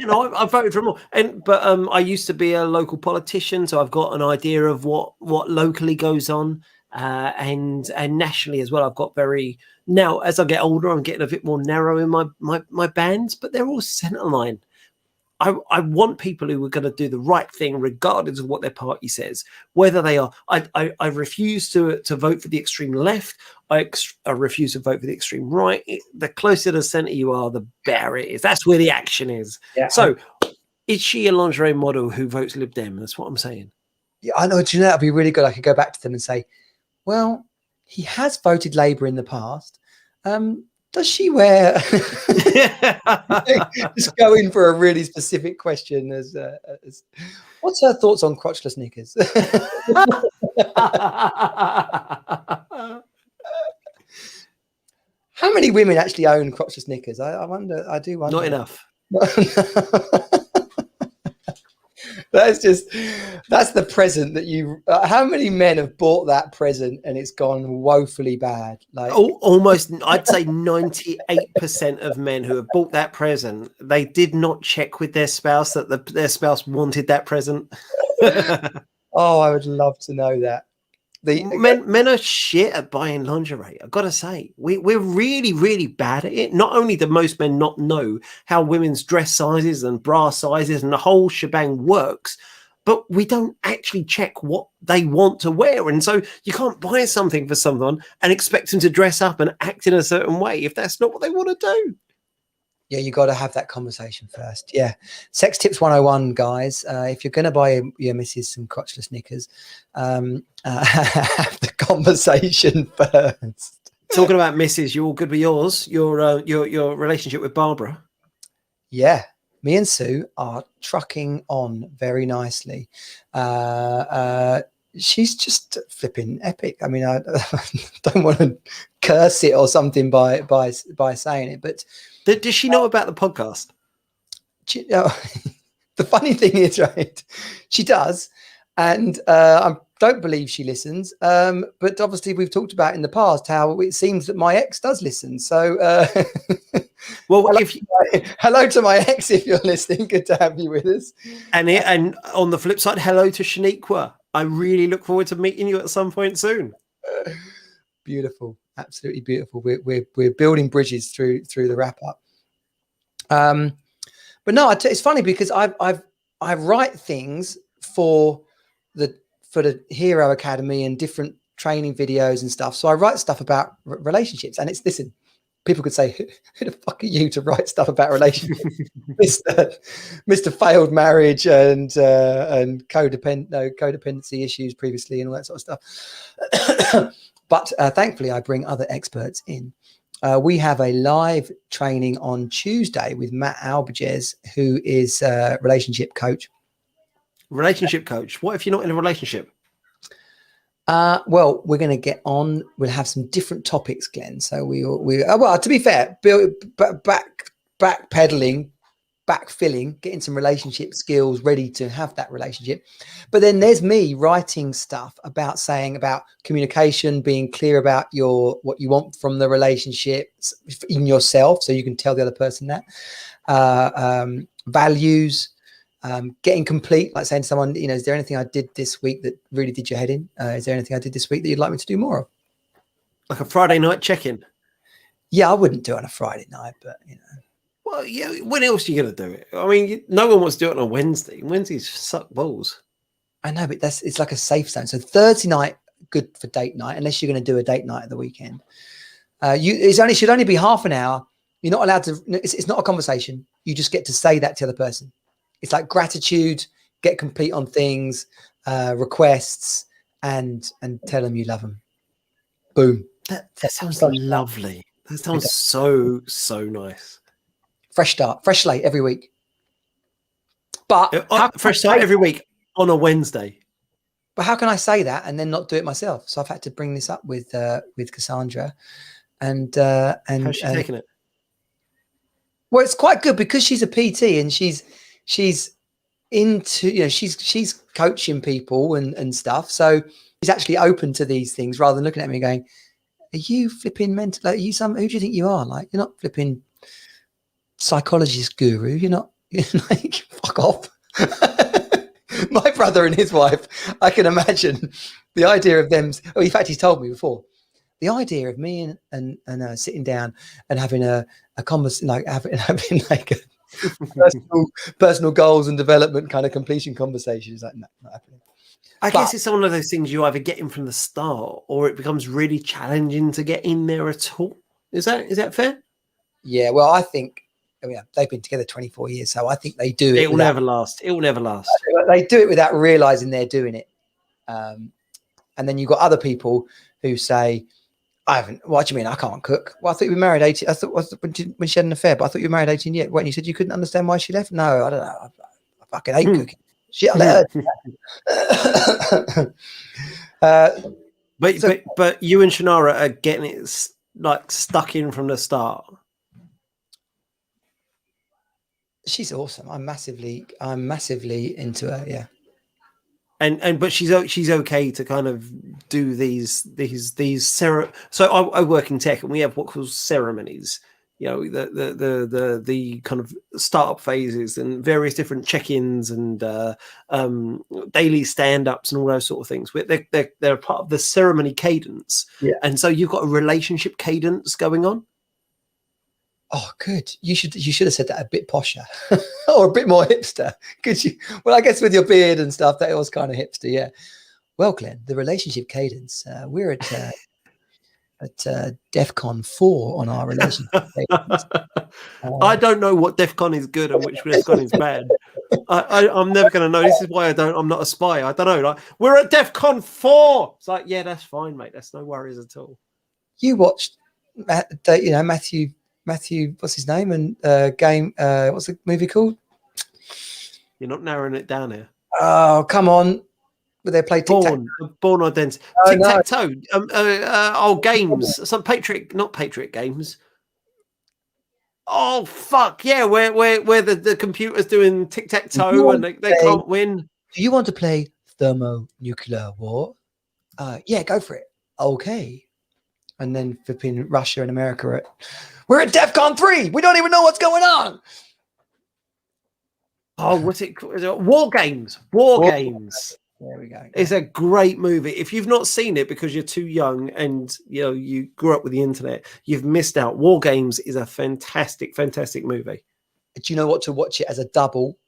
I voted for him all. But I used to be a local politician, so I've got an idea of what locally goes on, and nationally as well. I've got now as I get older, I'm getting a bit more narrow in my bands, but they're all centerline. I want people who are going to do the right thing, regardless of what their party says. Whether they are, I refuse to vote for the extreme left. I refuse to vote for the extreme right. The closer to the centre you are, the better it is. That's where the action is. Yeah. So, is she a lingerie model who votes Lib Dem? That's what I'm saying. Yeah, I know. Do you know, that'd be really good. I could go back to them and say, well, he has voted Labour in the past. Does she wear? Just go in for a really specific question. As what's her thoughts on crotchless knickers? How many women actually own crotchless knickers? I wonder. I do wonder. Not enough. That's the present that you. How many men have bought that present and it's gone woefully bad? Like almost, I'd say 98% of men who have bought that present, they did not check with their spouse that their spouse wanted that present. Oh, I would love to know that. Men are shit at buying lingerie. I've got to say, we're really, really bad at it. Not only do most men not know how women's dress sizes and bra sizes and the whole shebang works, but we don't actually check what they want to wear. And so you can't buy something for someone and expect them to dress up and act in a certain way if that's not what they want to do. Yeah, you got to have that conversation first. Yeah. Sex tips 101, guys. If you're going to buy your missus some crotchless knickers, have the conversation first. Talking about missus, you all good with yours? Your relationship with Barbara? Yeah. Me and Sue are trucking on very nicely. She's just flipping epic. I mean, I don't want to curse it or something by saying it, but does she know about the podcast? The funny thing is, right, she does, and I don't believe she listens. But obviously, we've talked about in the past how it seems that my ex does listen. So, well, hello to my ex if you're listening. Good to have you with us. And on the flip side, hello to Shaniqua. I really look forward to meeting you at some point soon. Beautiful. Absolutely beautiful. We're building bridges through the wrap up. But no, it's funny because I write things for the Hero Academy and different training videos and stuff. So I write stuff about relationships, and listen, people could say, who the fuck are you to write stuff about relationships? Mr. Failed marriage and codependency issues previously and all that sort of stuff. But thankfully, I bring other experts in. We have a live training on Tuesday with Matt Alberges, who is a relationship coach. Relationship coach. What if you're not in a relationship? Well, we're going to get on. We'll have some different topics, Glenn. So well, to be fair, backpedaling, backfilling, getting some relationship skills ready to have that relationship. But then there's me writing stuff about communication, being clear about what you want from the relationship in yourself, so you can tell the other person that. Values. Getting complete, like saying to someone, is there anything I did this week that really did your head in? Is there anything I did this week that you'd like me to do more of? Like a Friday night check-in? Yeah, I wouldn't do it on a Friday night, but Well, yeah. When else are you going to do it? I mean, no one wants to do it on a Wednesday. Wednesdays suck balls. I know, but it's like a safe zone. So Thursday night, good for date night, unless you're going to do a date night at the weekend. It should only be half an hour. You're not allowed to. It's not a conversation. You just get to say that to the other person. It's like gratitude, get complete on things, requests, and tell them you love them. Boom. That sounds lovely. That sounds so nice. Fresh start, fresh slate every week. But fresh start every week on a Wednesday. But how can I say that and then not do it myself? So I've had to bring this up with Cassandra, and how's she taking it? Well, it's quite good because she's a PT and she's into, she's coaching people and stuff. So she's actually open to these things rather than looking at me and going, are you flipping mental? Like, who do you think you are? Like, you're not flipping psychologist guru. You're not like, fuck off. My brother and his wife, I can imagine the idea of them. Oh, in fact, he's told me before, the idea of me and sitting down and having a conversation, like having like a personal goals and development kind of completion conversations. Like, no, not happening. I guess it's one of those things you either get in from the start or it becomes really challenging to get in there at all. Is that fair? Yeah, well, I think they've been together 24 years, so I think they do it. It will never last. It will never last. They do it without realizing they're doing it. And then you've got other people who say, what do you mean? I can't cook. Well, I thought you were married 18. I thought when she had an affair, but I thought you were married 18 years. When you said you couldn't understand why she left? No, I don't know. I fucking hate cooking. Shit, I let her. But you and Shannara are getting it like stuck in from the start. She's awesome. I'm massively into her. Yeah. But she's okay to kind of do these So I work in tech and we have what calls ceremonies. The kind of startup phases and various different check-ins and daily stand-ups and all those sort of things. They're part of the ceremony cadence. Yeah. And so you've got a relationship cadence going on. Oh, good. You should have said that a bit posher or a bit more hipster. Could you? Well, I guess with your beard and stuff, that was kind of hipster. Yeah. Well, Glenn, the relationship cadence. We're at DEFCON 4 on our relationship. I don't know what DEFCON is good and which DEFCON is bad. I'm never going to know. This is why I'm not a spy. I don't know. Like, we're at DEFCON 4. It's like, yeah, that's fine, mate. That's no worries at all. You watched, Matthew, what's his name? And game, what's the movie called? You're not narrowing it down here. Oh, come on. But they play Born Identity. Tic-tac-toe. Games. Some not Patriot games. Oh, fuck. Yeah, where the computer's doing tic-tac-toe and they can't win. Do you want to play thermonuclear war? Yeah, go for it. Okay. And then flipping Russia and America we're at DEFCON 3. We don't even know what's going on. Oh, what's it called? War games. War games. There we go. It's a great movie. If you've not seen it because you're too young and you grew up with the internet, you've missed out. War Games is a fantastic, fantastic movie. Do you know what, to watch it as a double?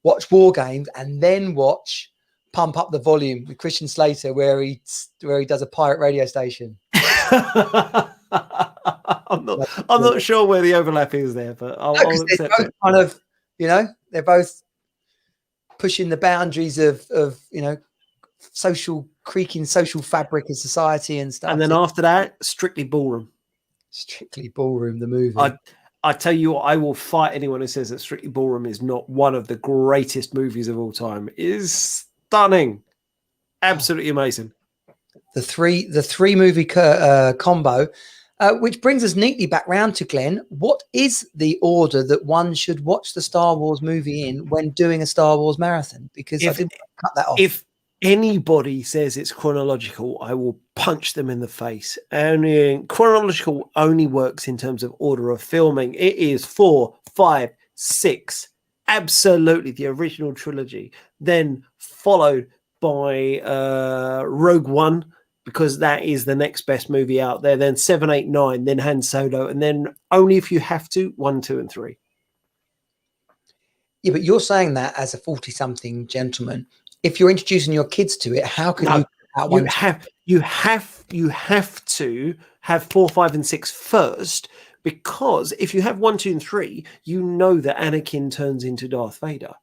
Watch War Games and then watch Pump Up the Volume with Christian Slater, where he does a pirate radio station. I'm not sure where the overlap is there, but I'll accept it. Kind of, they're both pushing the boundaries of social fabric of society and stuff. And then after that, Strictly Ballroom. Strictly Ballroom, the movie. I tell you what, I will fight anyone who says that Strictly Ballroom is not one of the greatest movies of all time. It is stunning, absolutely amazing. The three movie combo, which brings us neatly back round to Glenn. What is the order that one should watch the Star Wars movie in when doing a Star Wars marathon? Because I didn't cut that off. If anybody says it's chronological, I will punch them in the face. And chronological only works in terms of order of filming. It is 4, 5, 6, absolutely the original trilogy, then followed by Rogue One, because that is the next best movie out there, then 7, 8, 9, then Han Solo, and then only if you have to, 1, 2, and 3. Yeah, but you're saying that as a 40-something gentleman. If you're introducing your kids to it, how can you have to have 4, 5, and 6 first, because if you have 1, 2, and 3, you know that Anakin turns into Darth Vader,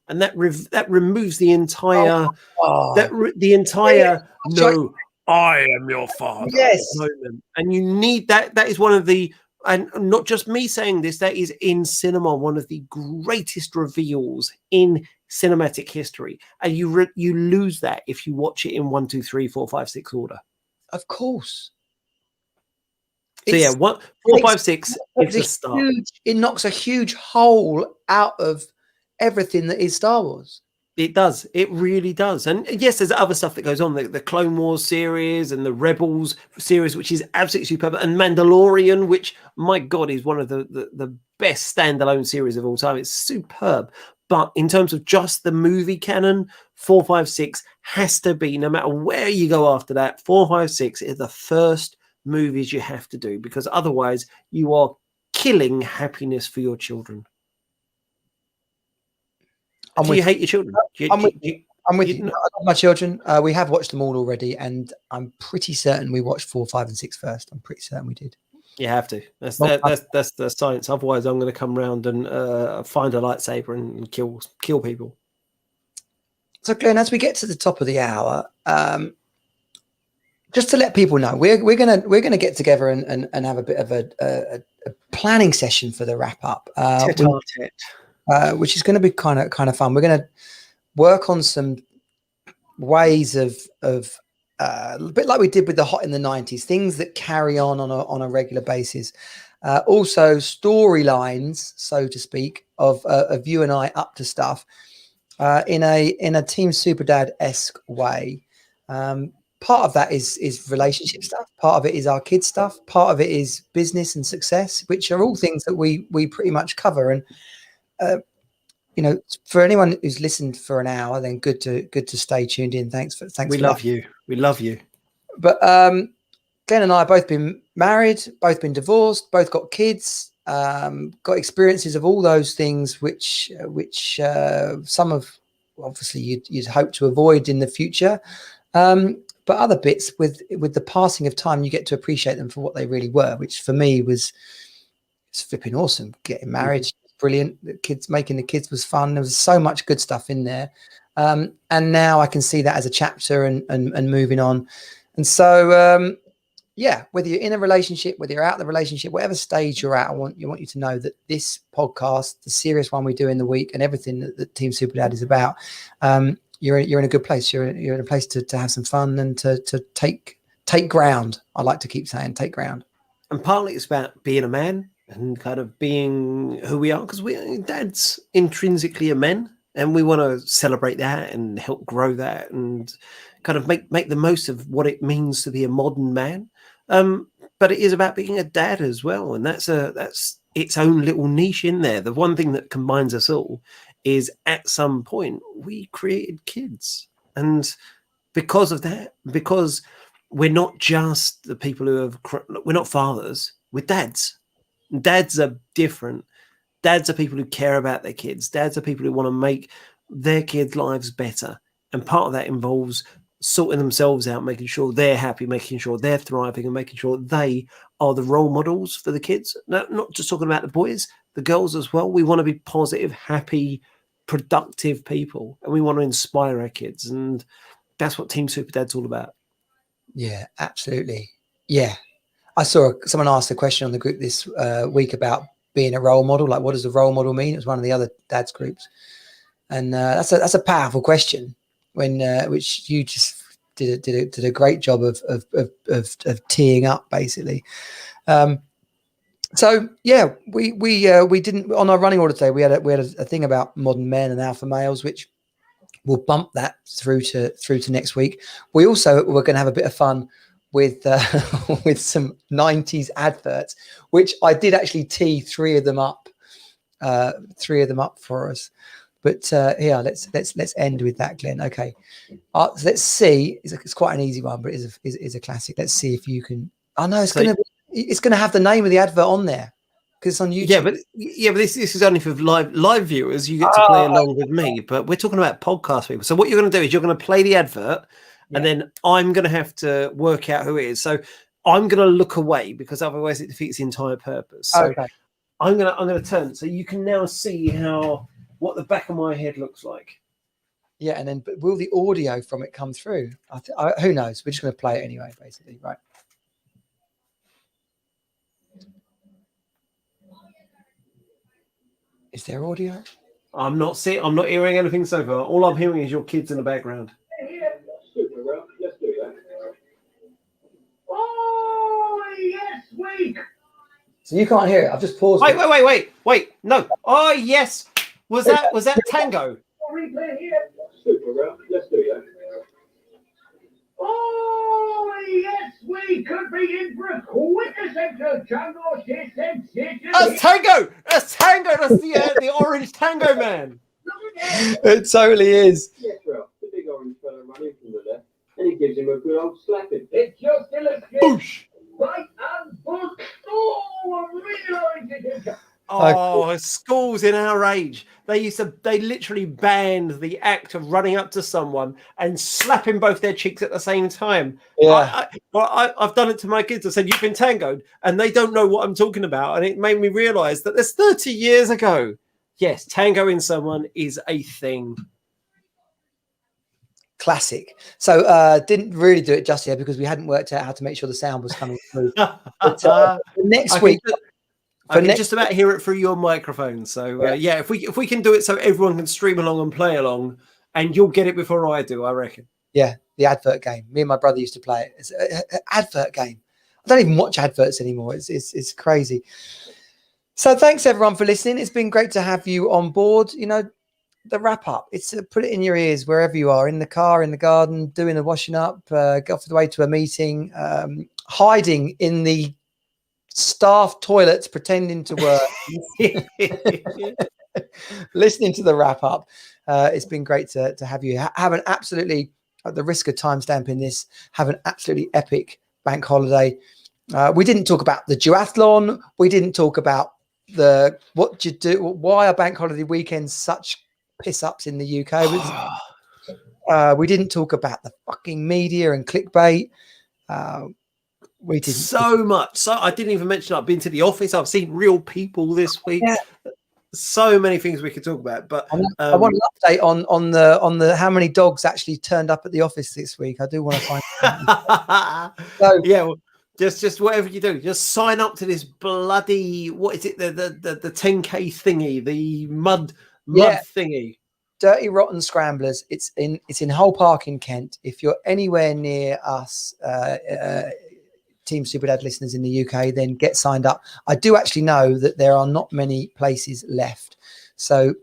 and that removes the entire no, I am your father. Yes, moment. And you need that. That is one of the, and not just me saying this, that is in cinema one of the greatest reveals in cinematic history, and you lose that if you watch it in 1, 2, 3, 4, 5, 6 order. Of course. So 4, 5, 6 is a start. It knocks a huge hole out of everything that is Star Wars. It does. It really does. And yes, there's other stuff that goes on, the Clone Wars series and the Rebels series, which is absolutely superb, and Mandalorian, which, my God, is one of the best standalone series of all time. It's superb. But in terms of just the movie canon, 4, 5, 6 has to be, no matter where you go after that, 4, 5, 6 is the first movies you have to do, because otherwise you are killing happiness for your children. Do you hate your children? I'm with you. I love my children. We have watched them all already, and I'm pretty certain we watched 4, 5, and 6 first. I'm pretty certain we did. You have to. That's the science. Otherwise, I'm going to come round and find a lightsaber and kill people. So, Glenn, as we get to the top of the hour, just to let people know, we're gonna get together and have a bit of a planning session for the wrap up, which is going to be kind of fun. We're going to work on some ways of a bit like we did with the Hot in the 90s, things that carry on a regular basis. Also storylines, so to speak, of you and I up to stuff in a Team Super Dad-esque way. Part of that is relationship stuff. Part of it is our kids stuff. Part of it is business and success, which are all things that we pretty much cover. And for anyone who's listened for an hour, then good to stay tuned in. Thanks. We love you. We love you. But Glenn and I have both been married, both been divorced, both got kids, got experiences of all those things, which some of obviously you'd hope to avoid in the future. But other bits with the passing of time, you get to appreciate them for what they really were, which for me it's flipping awesome. Getting married, brilliant. Making the kids was fun. There was so much good stuff in there. And now I can see that as a chapter and moving on. And so, whether you're in a relationship, whether you're out of the relationship, whatever stage you're at, I want you to know that this podcast, the serious one we do in the week, and everything that Team Super Dad is about, you're in a good place. You're in a place to have some fun and to take ground. I like to keep saying take ground. And partly it's about being a man and kind of being who we are, because dads intrinsically are men, and we want to celebrate that and help grow that and kind of make the most of what it means to be a modern man. But it is about being a dad as well, and that's its own little niche in there. The one thing that combines us all is at some point we created kids. And because of that, because we're not just the people we're not fathers, we're dads. Dads are different. Dads are people who care about their kids. Dads are people who want to make their kids' lives better. And part of that involves sorting themselves out, making sure they're happy, making sure they're thriving, and making sure they are the role models for the kids. No, not just talking about the boys, the girls as well. We want to be positive, happy, productive people, and we want to inspire our kids. And that's what Team Super Dad's all about. Yeah, absolutely. Yeah. I saw someone asked a question on the group this week about being a role model. Like, what does a role model mean? It was one of the other dads groups. And that's a powerful question which you just did a great job of teeing up, basically. So yeah, we didn't, on our running order today, we had a thing about modern men and alpha males, which we'll bump that through to next week. We're going to have a bit of fun with with some 90s adverts, which I did actually tee three of them up for us. But yeah, let's end with that, Glenn. Okay, so let's see. It's quite an easy one, but it is a classic. Let's see if you can. Oh no, it's gonna have the name of the advert on there because it's on YouTube. Yeah, but this is only for live viewers. You get to play along with me, but we're talking about podcast people. So what you're going to do is you're going to play the advert, and then I'm going to have to work out who it is. So I'm going to look away because otherwise it defeats the entire purpose. So okay. I'm going to turn. So you can now see what the back of my head looks like. Yeah, and then but will the audio from it come through? Who knows? We're just going to play it anyway, basically, right? Is there audio? I'm not hearing anything so far. All I'm hearing is your kids in the background. Let's do that. Oh yes, weak. So you can't hear it. I've just paused. Wait. No. Oh yes. Was that Tango? Replay here. Super, let's do that. Oh yes, we could be in for a quintessential jungle sensation. That's Tango. That's the orange Tango man. It totally is. Yes, Ralph, the big orange fella running from the left, and he gives him a good old slapping. It's just illustrated. Boosh. Right and book. Oh, a real orange it is. Oh, schools in our age, they literally banned the act of running up to someone and slapping both their cheeks at the same time. Yeah. I've done it to my kids. I said, you've been tangoed, and they don't know what I'm talking about. And it made me realize that that's 30 years ago. Yes, tangoing someone is a thing. Classic. So didn't really do it just yet because we hadn't worked out how to make sure the sound was coming through. But, next week. I can just about hear it through your microphone. So yeah, if we can do it so everyone can stream along and play along, and you'll get it before I do, I reckon. Yeah, the advert game. Me and my brother used to play it. It's an advert game. I don't even watch adverts anymore. It's crazy. So thanks everyone for listening. It's been great to have you on board. You know, the wrap up. It's put it in your ears wherever you are, in the car, in the garden, doing the washing up, go off the way to a meeting, hiding in the staff toilets pretending to work, listening to the wrap up. It's been great to have you. Have an absolutely, at the risk of time stamping this, have an absolutely epic bank holiday. We didn't talk about the duathlon. We didn't talk about what you do. Why are bank holiday weekends such piss ups in the UK? We didn't talk about the fucking media and clickbait. We didn't so much. So I didn't even mention I've been to the office. I've seen real people this week. Yeah. So many things we could talk about. But I want an update on the how many dogs actually turned up at the office this week. I do want to find out. So, yeah, well, just whatever you do, just sign up to this bloody, what is it, the 10K thingy, the mud thingy. Dirty Rotten Scramblers. It's in Hull Park in Kent. If you're anywhere near us, Team Superdad listeners in the UK, then get signed up. I do actually know that there are not many places left, so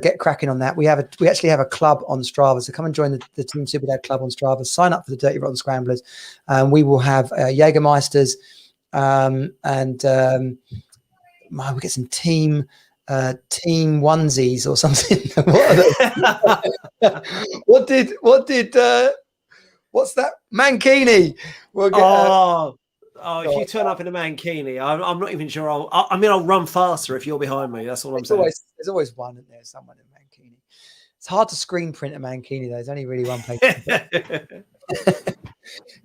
get cracking on that. We actually have a club on Strava, so come and join the Team Superdad club on Strava. Sign up for the Dirty Rotten Scramblers, and we will have Jägermeisters, and we get some team team onesies or something. What are they? What's that? Mankini. We'll get, if you turn up in a mankini, I'm not even sure. I'll run faster if you're behind me. That's all I'm saying. There's always one in there, someone in mankini. It's hard to screen print a mankini, though. There's only really one place.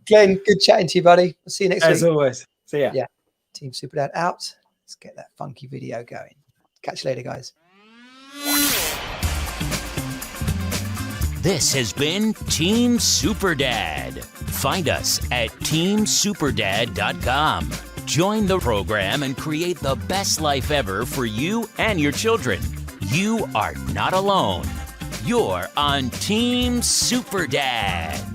Glenn, good chatting to you, buddy. I'll see you next week. As always. See ya. Yeah. Team Super Dad out. Let's get that funky video going. Catch you later, guys. This has been Team Super Dad. Find us at teamsuperdad.com. Join the program and create the best life ever for you and your children. You are not alone. You're on Team Super Dad.